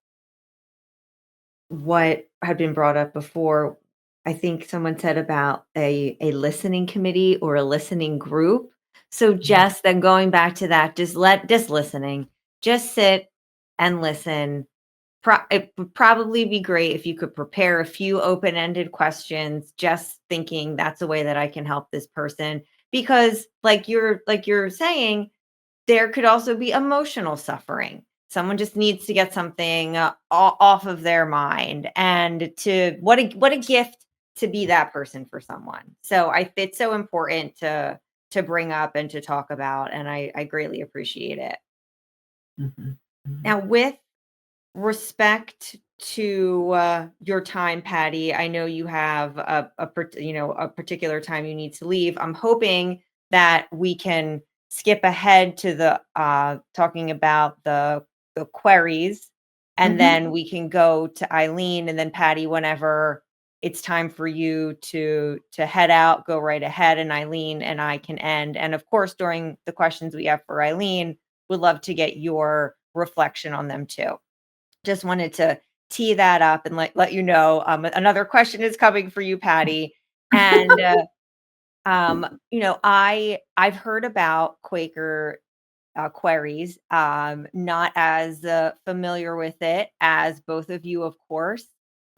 what had been brought up before. I think someone said about a listening committee or a listening group. So just then going back to that, just listening, just sit and listen. It would probably be great if you could prepare a few open-ended questions, just thinking that's a way that I can help this person. Because like you're saying, there could also be emotional suffering. Someone just needs to get something off of their mind, and to what a gift to be that person for someone. So it's so important to bring up and to talk about, and I greatly appreciate it. Mm-hmm. Mm-hmm. Now, with respect to your time, Patti, I know you have a particular time you need to leave. I'm hoping that we can skip ahead to the talking about the queries, and then we can go to Eileen, and then Patti, whenever it's time for you to head out, go right ahead, and Eileen and I can end. And of course, during the questions we have for Eileen, would love to get your reflection on them too. Just wanted to tee that up and let you know, another question is coming for you, Patti. And, I've heard about Quaker queries, not as familiar with it as both of you, of course.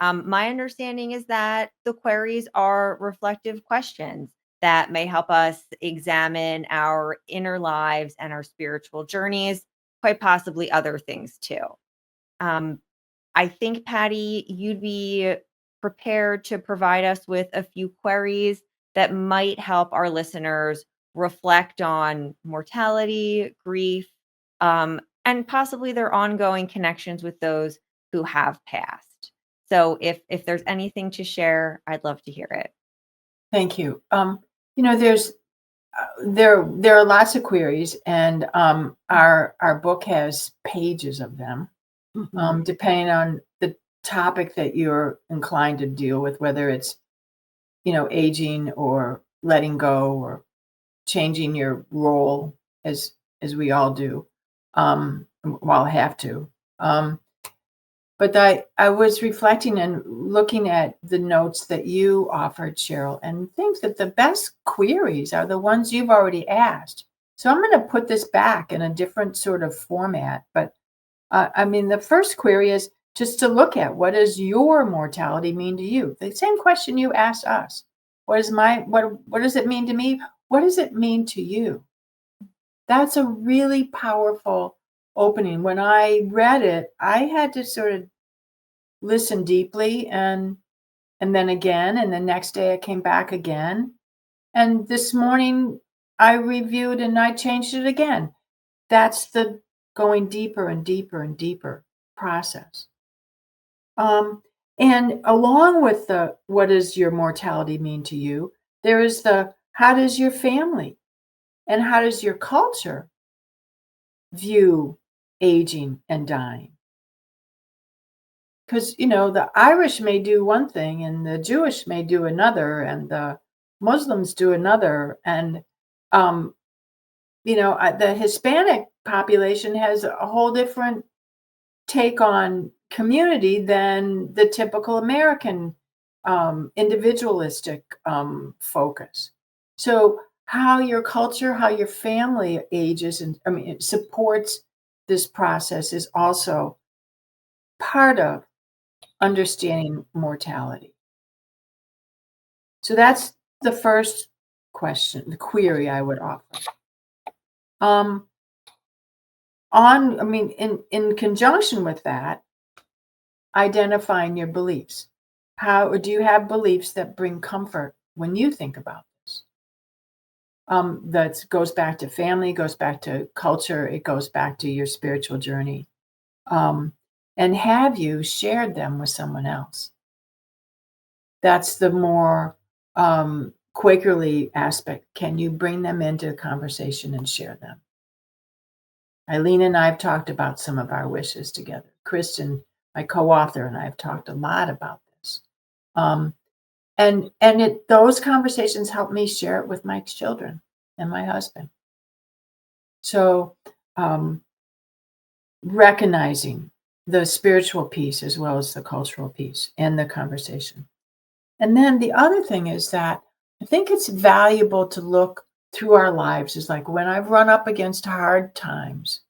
My understanding is that the queries are reflective questions that may help us examine our inner lives and our spiritual journeys, quite possibly other things too. Um, I think, Patti, you'd be prepared to provide us with a few queries that might help our listeners reflect on mortality, grief, and possibly their ongoing connections with those who have passed. So if there's anything to share, I'd love to hear it. Thank you. There's there are lots of queries, and our book has pages of them. Depending on the topic that you're inclined to deal with, whether it's, aging or letting go or changing your role as we all do, well, have to. But I was reflecting and looking at the notes that you offered, Cheryl, and think that the best queries are the ones you've already asked. So I'm going to put this back in a different sort of format, but the first query is just to look at, what does your mortality mean to you? The same question you asked us. What does it mean to me? What does it mean to you? That's a really powerful opening. When I read it, I had to sort of listen deeply, and then again, and the next day I came back again. And this morning, I reviewed and I changed it again. That's the going deeper and deeper and deeper process. And along with the what does your mortality mean to you, there is the how does your family and how does your culture view aging and dying? Because, the Irish may do one thing and the Jewish may do another and the Muslims do another. And, the Hispanic population has a whole different take on community than the typical American individualistic focus. So, how your culture, how your family ages, and it supports this process is also part of understanding mortality. So that's the first question, the query I would offer. In conjunction with that, identifying your beliefs. How do you have beliefs that bring comfort when you think about this? That goes back to family, goes back to culture, it goes back to your spiritual journey. And have you shared them with someone else? That's the more Quakerly aspect. Can you bring them into the conversation and share them? Eileen and I have talked about some of our wishes together. Kristen, my co-author, and I have talked a lot about this. Those conversations help me share it with my children and my husband. So recognizing the spiritual piece as well as the cultural piece and the conversation. And then the other thing is that I think it's valuable to look through our lives is like when I've run up against hard times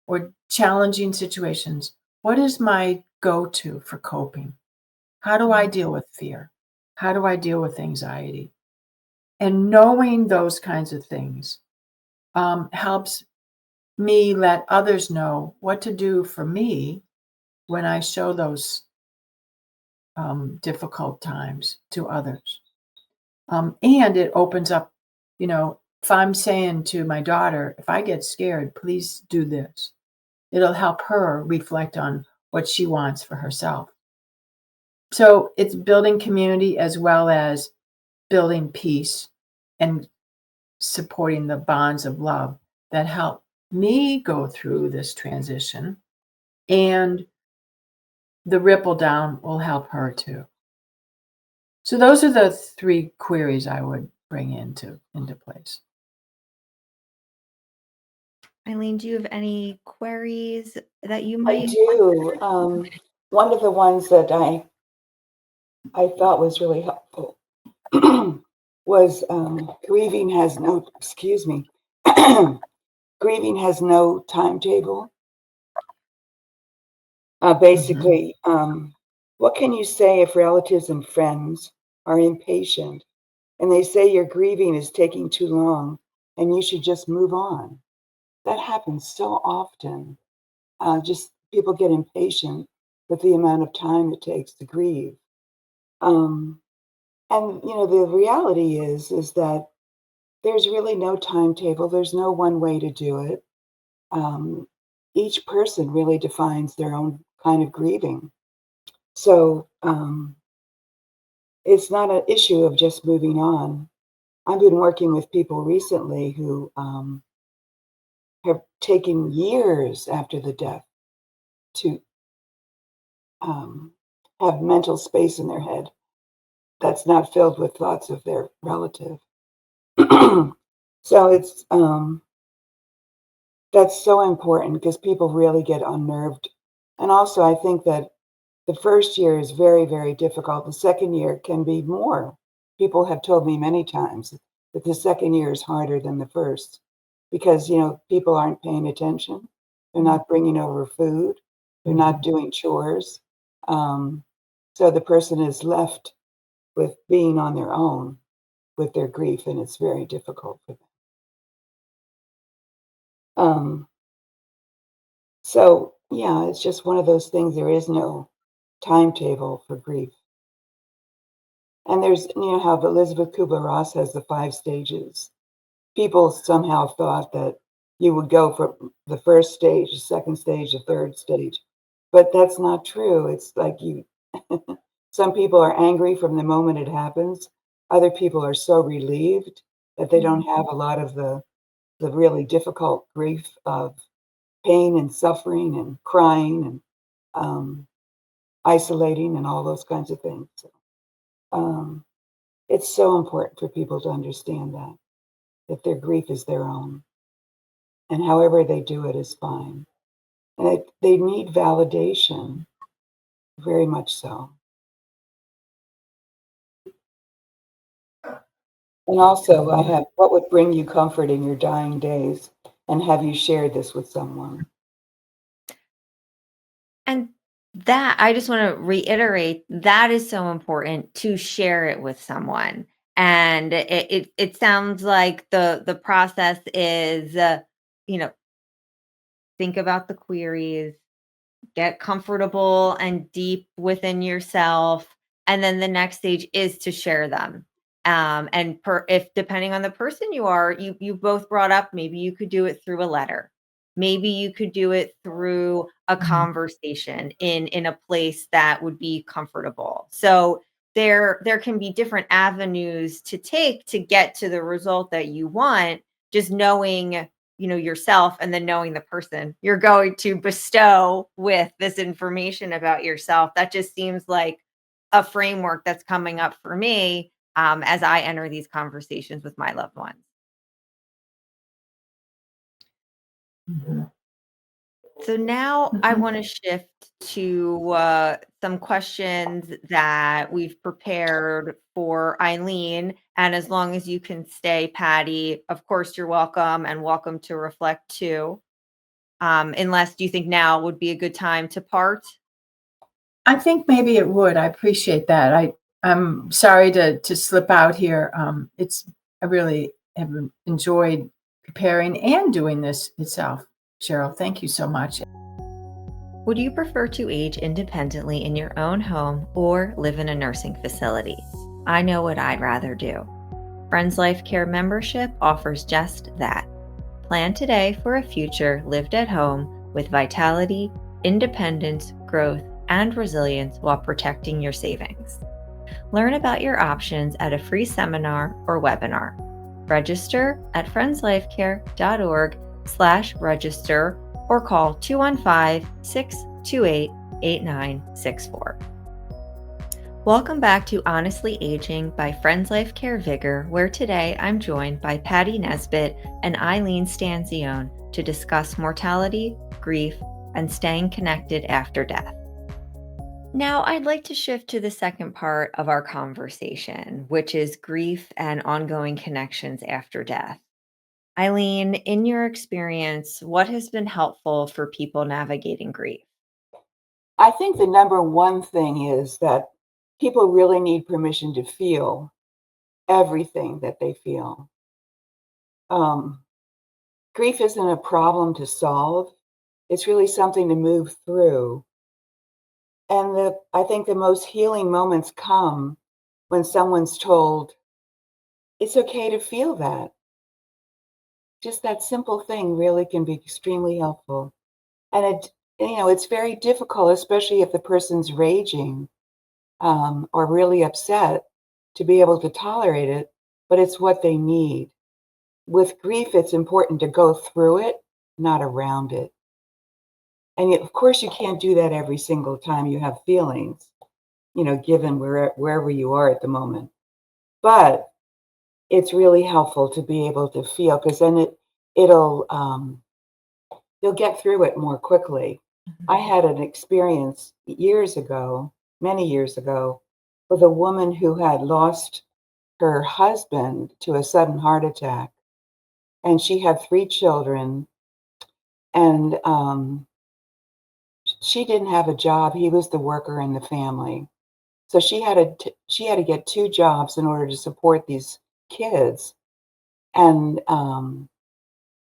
or challenging situations, what is my go-to for coping? How do I deal with fear? How do I deal with anxiety? And knowing those kinds of things helps me let others know what to do for me when I show those difficult times to others. And it opens up, if I'm saying to my daughter, if I get scared, please do this. It'll help her reflect on what she wants for herself. So it's building community as well as building peace and supporting the bonds of love that help me go through this transition. And the ripple down will help her too. So those are the three queries I would bring into place. Eileen, do you have any queries that you I might? do. One of the ones that I thought was really helpful was grieving has no, excuse me, grieving has no timetable. Basically, what can you say if relatives and friends are impatient and they say your grieving is taking too long and you should just move on? That happens so often. Just people get impatient with the amount of time it takes to grieve. And the reality is that there's really no timetable. There's no one way to do it. Each person really defines their own kind of grieving. So it's not an issue of just moving on. I've been working with people recently who have taken years after the death to have mental space in their head that's not filled with thoughts of their relative. So it's that's so important because people really get unnerved. And also, I think that the first year is very, very difficult. The second year can be more. People have told me many times that the second year is harder than the first because, people aren't paying attention. They're not bringing over food. They're not doing chores. So the person is left with being on their own with their grief, and it's very difficult for them. So, yeah, it's just one of those things. There is no timetable for grief. And there's, how Elizabeth Kubler-Ross has the 5 stages. people somehow thought that you would go from the first stage, the second stage, the third stage. But that's not true. It's like you, some people are angry from the moment it happens. Other people are so relieved that they don't have a lot of the really difficult grief of pain and suffering and crying and isolating and all those kinds of things. So, it's so important for people to understand that their grief is their own, and however they do it is fine. And they need validation, very much so. And also, I have what would bring you comfort in your dying days, and have you shared this with someone? And that I just want to reiterate that is so important to share it with someone. And it sounds like the process is you know, think about the queries, get comfortable and deep within yourself, and then the next stage is to share them. And if depending on the person you are, you both brought up, maybe you could do it through a letter, maybe you could do it through a conversation in a place that would be comfortable. So there can be different avenues to take to get to the result that you want. Just knowing, yourself, and then knowing the person you're going to bestow with this information about yourself. That just seems like a framework that's coming up for me, as I enter these conversations with my loved ones. Mhm. So now I Mhm. want to shift to some questions that we've prepared for Eileen. And as long as you can stay, Patti, of course, you're welcome, and welcome to reflect too. Unless, do you think now would be a good time to part? I think maybe it would. I appreciate that. I'm sorry to slip out here. I really have enjoyed preparing and doing this itself. Cheryl, thank you so much. Would you prefer to age independently in your own home or live in a nursing facility? I know what I'd rather do. Friends Life Care membership offers just that. Plan today for a future lived at home with vitality, independence, growth, and resilience while protecting your savings. Learn about your options at a free seminar or webinar. Register at friendslifecare.org/register or call 215-628-8964. Welcome back to Honestly Aging by Friends Life Care VigR, where today I'm joined by Patti Nesbitt and Eileen Stanzione to discuss mortality, grief, and staying connected after death. Now, I'd like to shift to the second part of our conversation, which is grief and ongoing connections after death. Eileen, in your experience, what has been helpful for people navigating grief? I think the number one thing is that people really need permission to feel everything that they feel. Um, Grief isn't a problem to solve. It's really something to move through. And I think the most healing moments come when someone's told, it's okay to feel that. Just that simple thing really can be extremely helpful. And it's very difficult, especially if the person's raging or really upset, to be able to tolerate it, but it's what they need. With grief, it's important to go through it, not around it. And yet, of course, you can't do that every single time you have feelings, given wherever you are at the moment. But it's really helpful to be able to feel, because then you'll get through it more quickly. I had an experience years ago, many years ago, with a woman who had lost her husband to a sudden heart attack, and she had 3 children, and she didn't have a job. He was the worker in the family. So she had to get 2 jobs in order to support these kids. And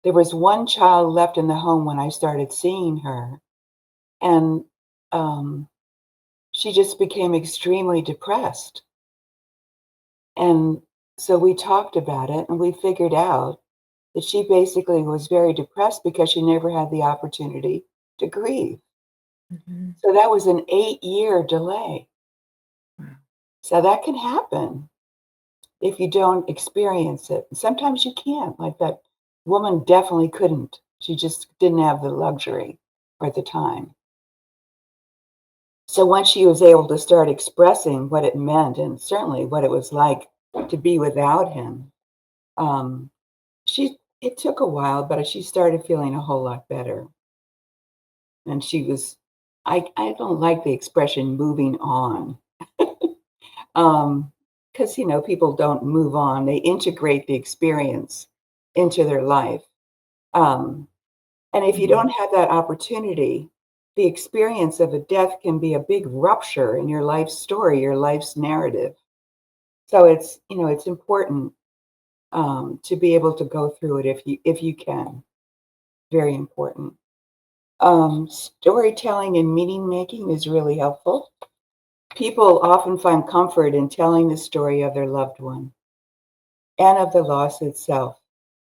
there was one child left in the home when I started seeing her. And she just became extremely depressed. And so we talked about it, and we figured out that she basically was very depressed because she never had the opportunity to grieve. Mhm. So that was an 8-year delay. Wow. So that can happen if you don't experience it. Sometimes you can't, like that woman definitely couldn't. She just didn't have the luxury or the time. So once she was able to start expressing what it meant and certainly what it was like to be without him, um, it took a while, but she started feeling a whole lot better. And she was, I don't like the expression moving on. Because people don't move on, they integrate the experience into their life. Um, and if you Mhm. don't have that opportunity, the experience of a death can be a big rupture in your life story, your life's narrative. So it's important to be able to go through it if you can. Very important. Storytelling and meaning making is really helpful. People often find comfort in telling the story of their loved one and of the loss itself.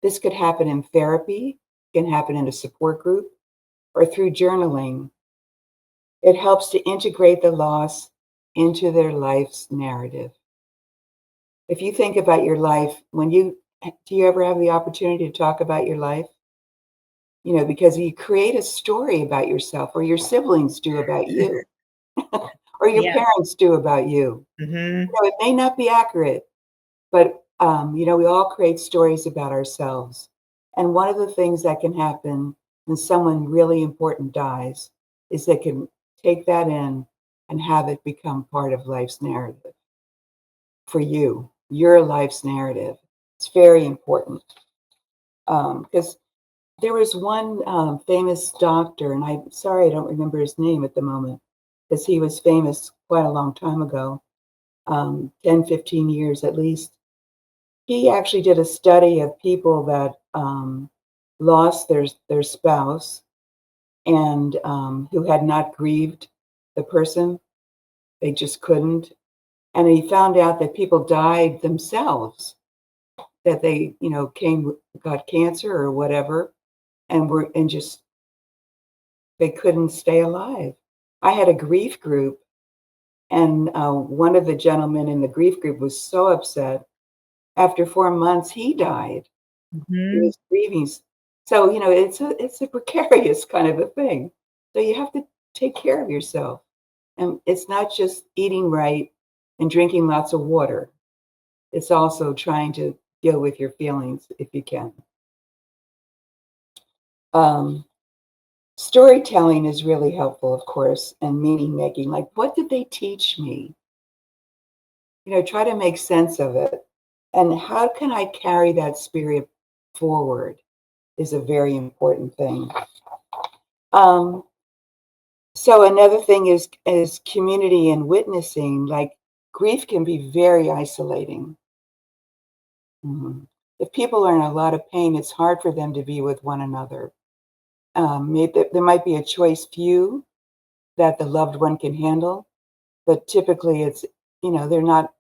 This could happen in therapy, can happen in a support group, or through journaling. It helps to integrate the loss into their life's narrative. If you think about your life, do you ever have the opportunity to talk about your life? Because you create a story about yourself, or your siblings do about you, or your Yeah. parents do about you. Mhm. It may not be accurate, but we all create stories about ourselves. And one of the things that can happen when someone really important dies is they can take that in and have it become part of life's narrative for you, your life's narrative. It's very important because there was one famous doctor, and I'm sorry I don't remember his name at the moment, because he was famous quite a long time ago, 10, 15 years at least. He actually did a study of people that lost their spouse and who had not grieved the person. They just couldn't. And he found out that people died themselves, that they, got cancer or whatever, and just they couldn't stay alive. I had a grief group, and one of the gentlemen in the grief group was so upset. After 4 months, he died. He Mhm. was grieving. So, it's a precarious kind of a thing. So you have to take care of yourself. And it's not just eating right and drinking lots of water. It's also trying to deal with your feelings if you can. Um, Storytelling is really helpful, of course, and meaning making. Like, what did they teach me? Try to make sense of it. And how can I carry that spirit forward is a very important thing. Um, so another thing is community and witnessing. Like, grief can be very isolating. Mhm. If people are in a lot of pain, it's hard for them to be with one another. Maybe there might be a choice few that the loved one can handle, but typically they're not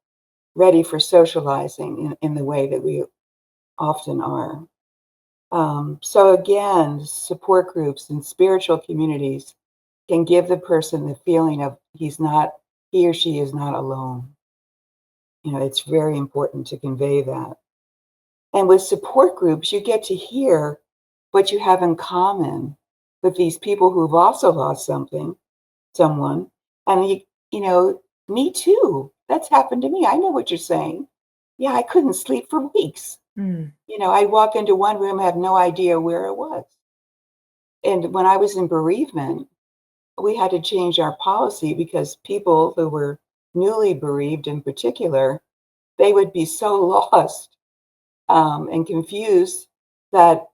ready for socializing in the way that we often are. So again, support groups and spiritual communities can give the person the feeling of he or she is not alone. It's very important to convey that. And with support groups, you get to hear what you have in common with these people who've also lost someone. And me too. That's happened to me. I know what you're saying. Yeah, I couldn't sleep for weeks. Mm. I'd walk into one room, have no idea where it was. And when I was in bereavement, we had to change our policy because people who were newly bereaved in particular, they would be so lost and confused that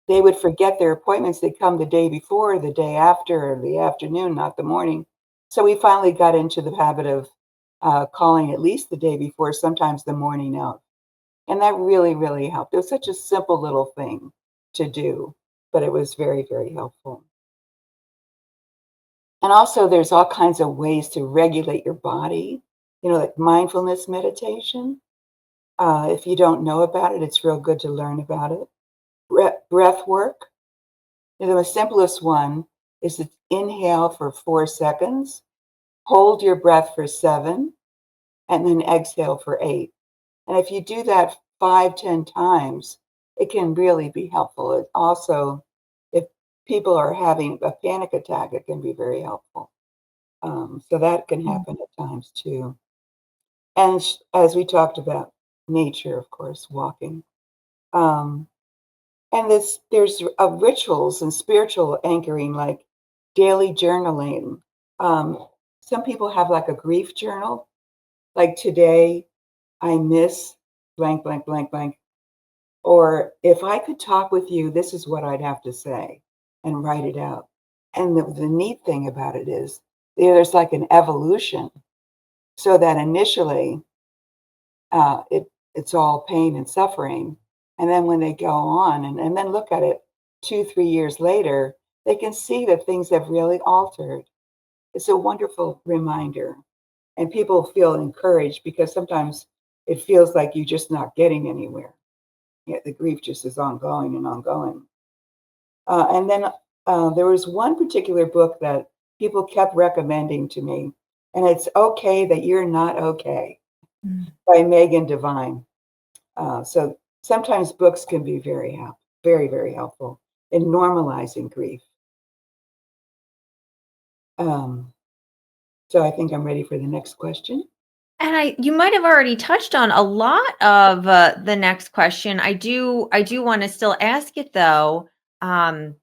they would forget their appointments. They'd come the day before, the day after, or the afternoon, not the morning. So we finally got into the habit of calling at least the day before, sometimes the morning of. And that really, really helped. It was such a simple little thing to do, but it was very, very helpful. And also, there's all kinds of ways to regulate your body, like mindfulness meditation. If you don't know about it, it's real good to learn about it. breath work. The simplest one is to inhale for 4 seconds, hold your breath for 7, and then exhale for 8. And if you do that 5, 10 times, it can really be helpful. It also, if people are having a panic attack, it can be very helpful. So that can happen at times too. And as we talked about, nature, of course, walking. Um, and there's rituals and spiritual anchoring, like daily journaling. Some people have like a grief journal, like today I miss blank, blank, blank, blank. Or if I could talk with you, this is what I'd have to say, and write it out. And the neat thing about it is there's like an evolution, so that initially it's all pain and suffering. And then when they go on and then look at it 2, 3 years later, they can see that things have really altered. It's a wonderful reminder. And people feel encouraged because sometimes it feels like you're just not getting anywhere. Yet the grief just is ongoing and ongoing. And then there was one particular book that people kept recommending to me, and it's Okay That You're Not Okay by Megan Devine. So sometimes books can be very, very helpful in normalizing grief. So I think I'm ready for the next question. And you might have already touched on a lot of the next question. I do want to still ask it though, and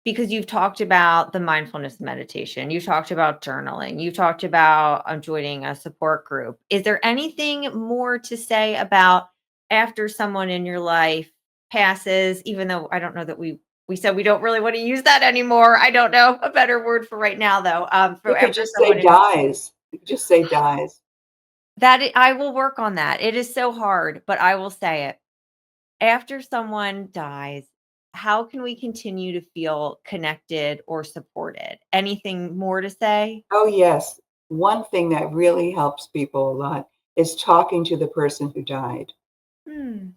because you've talked about the mindfulness meditation, you talked about journaling, you talked about joining a support group. Is there anything more to say about after someone in your life passes? Even though I don't know that we said we don't really want to use that anymore. I don't know a better word for right now though. You For could after just someone say dies. You could just say dies. I will work on that. It is so hard, but I will say it. After someone dies, how can we continue to feel connected or supported? Anything more to say? Oh, yes. One thing that really helps people a lot is talking to the person who died. Hmm.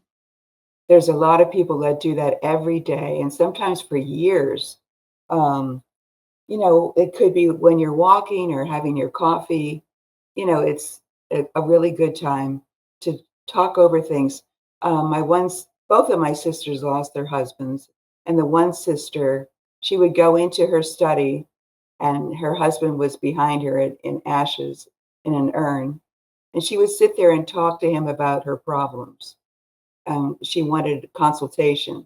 There's a lot of people that do that every day and sometimes for years. Um, it could be when you're walking or having your coffee. It's a really good time to talk over things. Both of my sisters lost their husbands, and the one sister, she would go into her study, and her husband was behind her in ashes in an urn, and she would sit there and talk to him about her problems. She wanted consultation,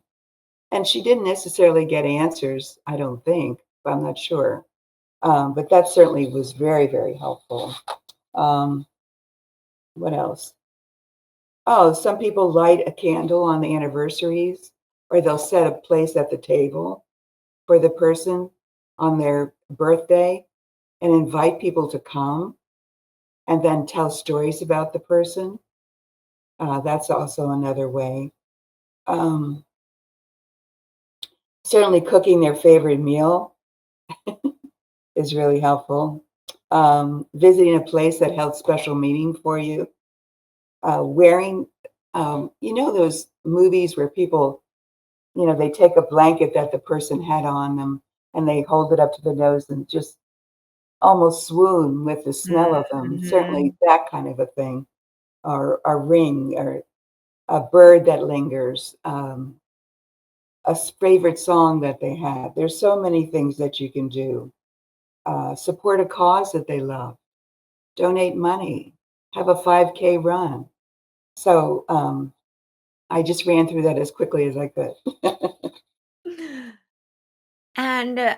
and she didn't necessarily get answers, I don't think, but I'm not sure. But that certainly was very, very helpful. Um, what else? Oh, some people light a candle on the anniversaries, or they'll set a place at the table for the person on their birthday and invite people to come and then tell stories about the person. That's also another way. Um, Certainly, cooking their favorite meal is really helpful. Visiting a place that held special meaning for you. Wearing, those movies where people, they take a blanket that the person had on them and they hold it up to the nose and just almost swoon with the smell of them. Certainly, Mhm. that kind of a thing, or a ring, or a bird that lingers, a favorite song that they had. There's so many things that you can do. Support a cause that they love, donate money, have a 5K run. So I just ran through that as quickly as I could. And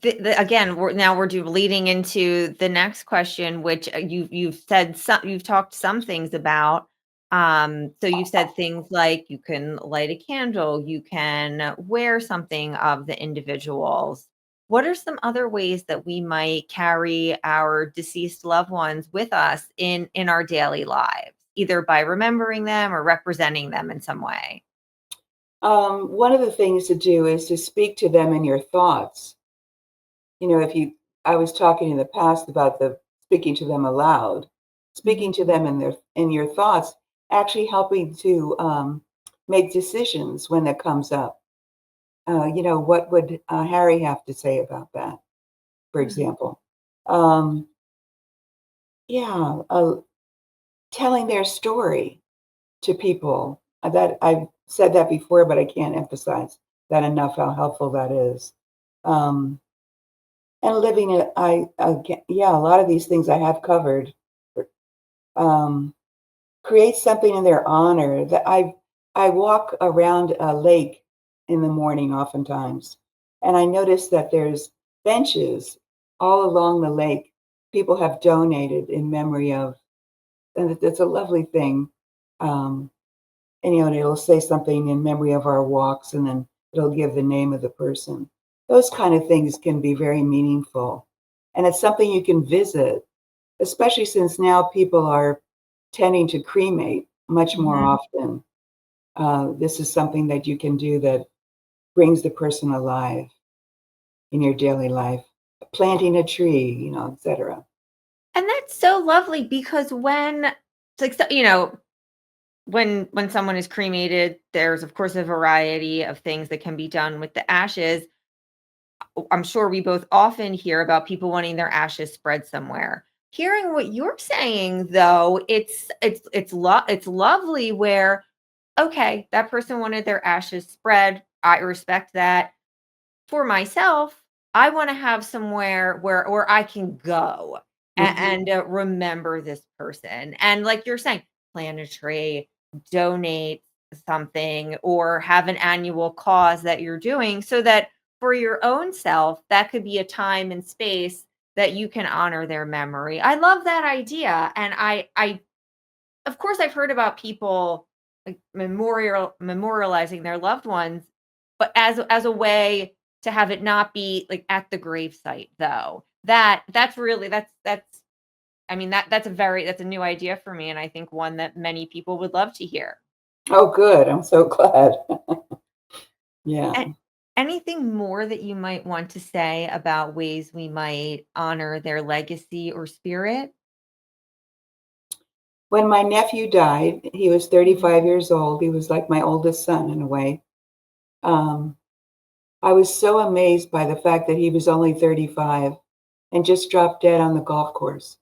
again, we're leading into the next question, which you've talked some things about. So you've said things like you can light a candle, you can wear something of the individuals. What are some other ways that we might carry our deceased loved ones with us in our daily lives, either by remembering them or representing them in some way? One of the things to do is to speak to them in your thoughts. I was talking in the past about the speaking to them aloud, speaking to them in your thoughts, actually helping to make decisions when that comes up. What would Harry have to say about that, for example? Um, yeah, telling their story to people. That I've said that before, but I can't emphasize that enough, how helpful that is. Um, and living it, a lot of these things I have covered. Um, Create something in their honor. That I walk around a lake in the morning oftentimes, and I notice that there's benches all along the lake. People have donated in memory of, and it's a lovely thing. Um, and it'll say something in memory of our walks, and then it'll give the name of the person. Those kind of things can be very meaningful, and it's something you can visit, especially since now people are tending to cremate much more Mhm. often. This is something that you can do that brings the person alive in your daily life. Planting a tree, etc. And that's so lovely because when it's like, when someone is cremated, there's of course a variety of things that can be done with the ashes. I'm sure we both often hear about people wanting their ashes spread somewhere. Hearing what you're saying though, it's lovely where okay, that person wanted their ashes spread. I respect that. For myself, I want to have somewhere where I can go Hmm. and remember this person. And like you're saying, plant a tree, donate something, or have an annual cause that you're doing so that for your own self, that could be a time and space that you can honor their memory. I love that idea. And I of course I've heard about people like memorializing their loved ones, but as a way to have it not be like at the gravesite though. That's really that's I mean that's a new idea for me and I think one that many people would love to hear. Oh, good. I'm so glad. Yeah. A- Anything more that you might want to say about ways we might honor their legacy or spirit? When my nephew died, he was Mhm. 35 years old. He was like my oldest son in a way. Um, I was so amazed by the fact that he was only 35 and just dropped dead on the golf course.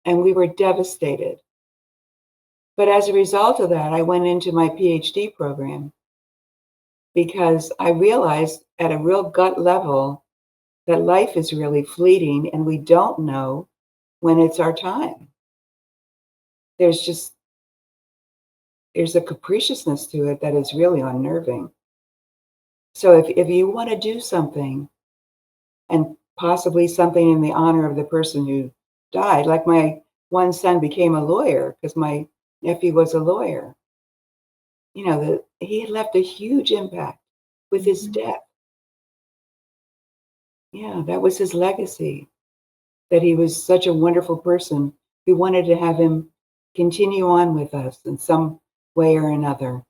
And we were devastated. But as a result of that, I went into my PhD program because I realized at a real gut level that life is really fleeting and we don't know when it's our time. There's just there's a capriciousness to it that is really unnerving. So if you want to do something and possibly something in the honor of the person who died, like my one son became a lawyer because my nephew was a lawyer, that he had left a huge impact with his Mhm. death. Yeah, that was his legacy, that he was such a wonderful person. We wanted to have him continue on with us in some way or another.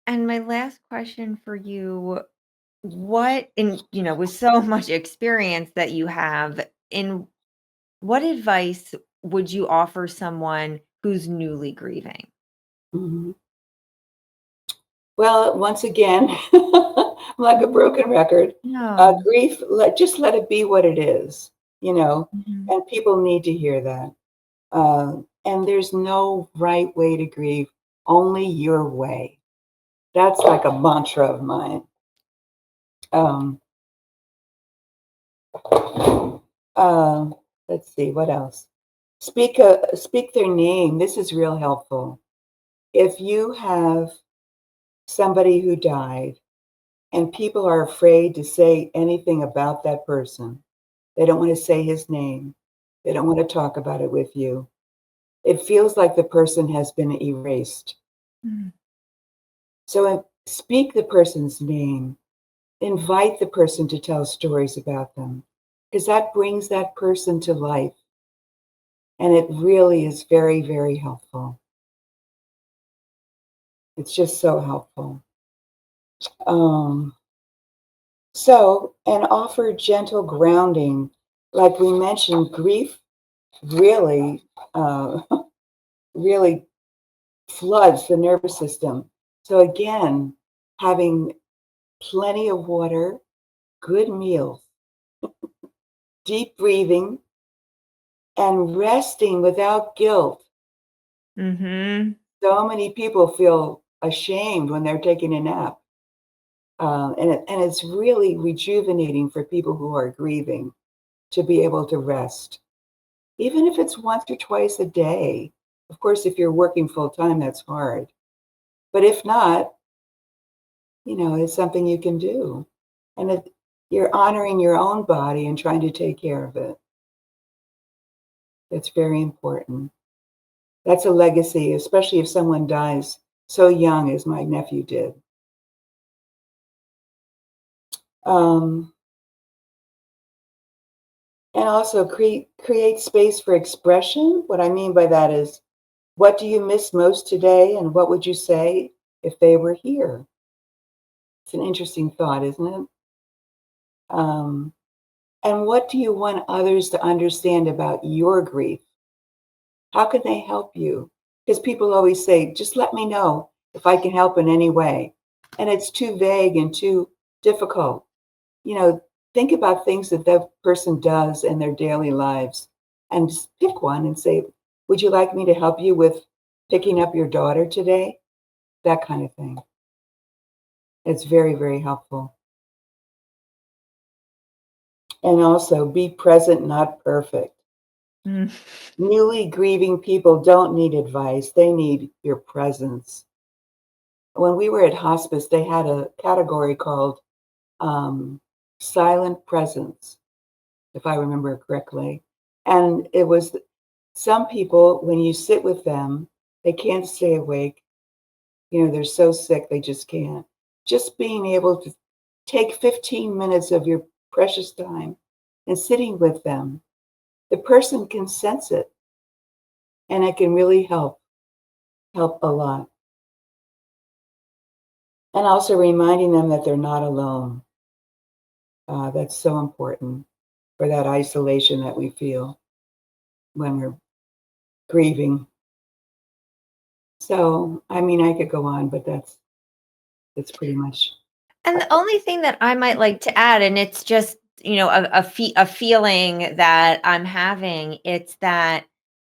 And my last question for you, what in with so much experience that you have, in what advice would you offer someone who's newly grieving? Mhm. Well, once again, I'm like a broken record. No. Grief, just let it be what it is, Mhm. and people need to hear that. And there's no right way to grieve, only your way. That's like a mantra of mine. Um, uh, let's see, what else? Speak their name. This is real helpful. If you have somebody who died and people are afraid to say anything about that person, they don't want to say his name, they don't want to talk about it with you. It feels like the person has been erased. Mm. So speak the person's name, invite the person to tell stories about them, because that brings that person to life. And it really is very, very helpful. It's just so helpful. Um, and offer gentle grounding. Like we mentioned, grief really, uh, really floods the nervous system. So again, having plenty of water, good meals, deep breathing, and resting without guilt. Mm-hmm. So many people feel ashamed when they're taking a nap. And it's really rejuvenating for people who are grieving to be able to rest, even if it's once or twice a day. Of course, if you're working full time, that's hard. But if not, it's something you can do. And you're honoring your own body and trying to take care of it. It's very important. That's a legacy, especially if someone dies so young as my nephew did. And also create space for expression. What I mean by that is, what do you miss most today, and what would you say if they were here? It's an interesting thought, isn't it? And what do you want others to understand about your grief? How can they help you? Because people always say, just let me know if I can help in any way. And it's too vague and too difficult. Think about things that person does in their daily lives and just pick one and say, would you like me to help you with picking up your daughter today? That kind of thing. It's very, very helpful. And also be present, not perfect. Mm. Newly grieving people don't need advice. They need your presence. When we were at hospice, they had a category called silent presence, if I remember correctly. And it was some people, when you sit with them, they can't stay awake. They're so sick, they just can't. Just being able to take 15 minutes of your precious time and sitting with them, the person can sense it, and it can really help a lot. And also reminding them that they're not alone. That's so important for that isolation that we feel when we're grieving. So, I mean, I could go on, but that's pretty much. And the only thing that I might like to add, and it's just, a feeling that I'm having, it's that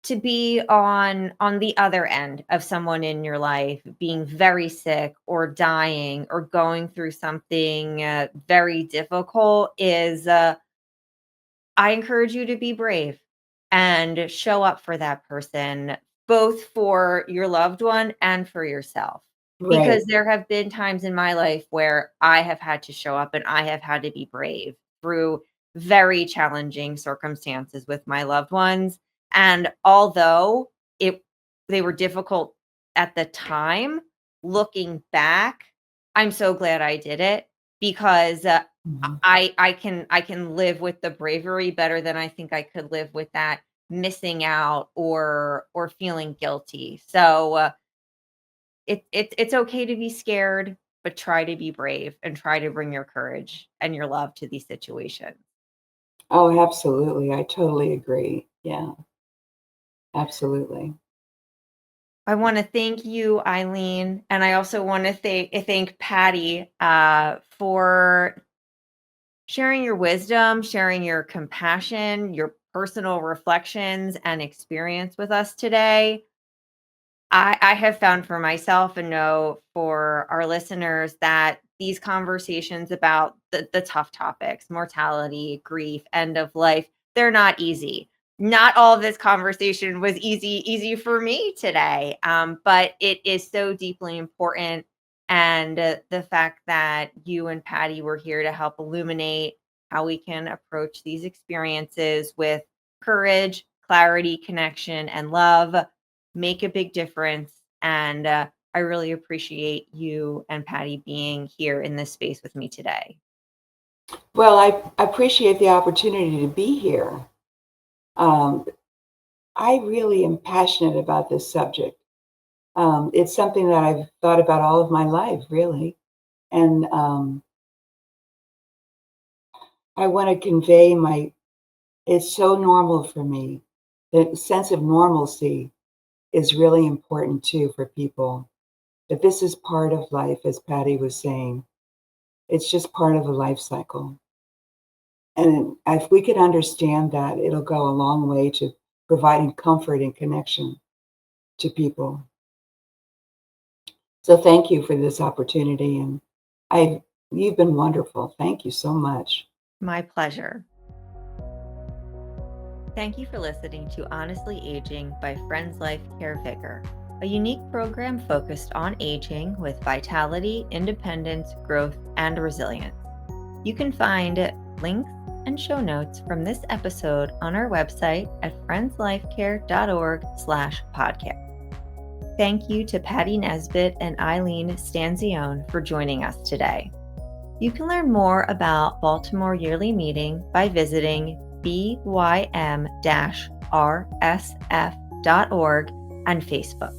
to be on the other end of someone in your life being very sick or dying or going through something very difficult is, I encourage you to be brave and show up for that person, both for your loved one and for yourself. Right. Because there have been times in my life where I have had to show up and I have had to be brave through very challenging circumstances with my loved ones. And although it they were difficult at the time, looking back, I'm so glad I did it because Mhm. I can live with the bravery better than I think I could live with that missing out or feeling guilty. So it's okay to be scared, but try to be brave and try to bring your courage and your love to these situations. Oh, absolutely. I totally agree. Yeah, absolutely. I want to thank you, Eileen, and I also want to thank Patti for sharing your wisdom, sharing your compassion, your personal reflections and experience with us today. I have found for myself and know for our listeners that these conversations about the tough topics, mortality, grief, end of life, they're not easy. Not all of this conversation was easy for me today, but it is so deeply important. And the fact that you and Patti were here to help illuminate how we can approach these experiences with courage, clarity, connection, and love make a big difference. And I really appreciate you and Patti being here in this space with me today. Well, I appreciate the opportunity to be here. Um, I really am passionate about this subject. It's something that I've thought about all of my life, really. And I want to convey it's so normal for me. The sense of normalcy is really important too for people. That this is part of life, as Patti was saying. It's just part of the life cycle. And if we could understand that, it'll go a long way to providing comfort and connection to people. So thank you for this opportunity. And you've been wonderful. Thank you so much. My pleasure. Thank you for listening to Honestly Aging by Friends Life Care VigR, a unique program focused on aging with vitality, independence, growth, and resilience. You can find links and show notes from this episode on our website at friendslifecare.org/podcast. Thank you to Patti Nesbitt and Eileen Stanzione for joining us today. You can learn more about Baltimore Yearly Meeting by visiting bym-rsf.org and Facebook.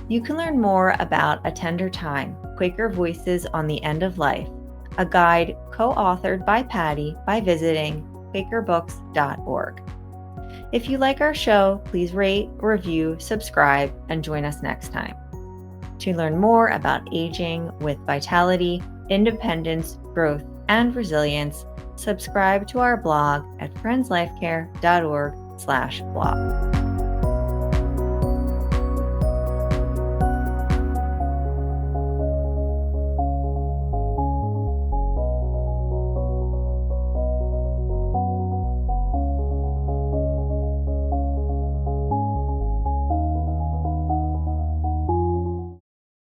You can learn more about A Tender Time, Quaker Voices on the End of Life, a guide co-authored by Patti, by visiting quakerbooks.org. If you like our show, please rate, review, subscribe, and join us next time. To learn more about aging with vitality, independence, growth, and resilience, subscribe to our blog at friendslifecare.org/blog.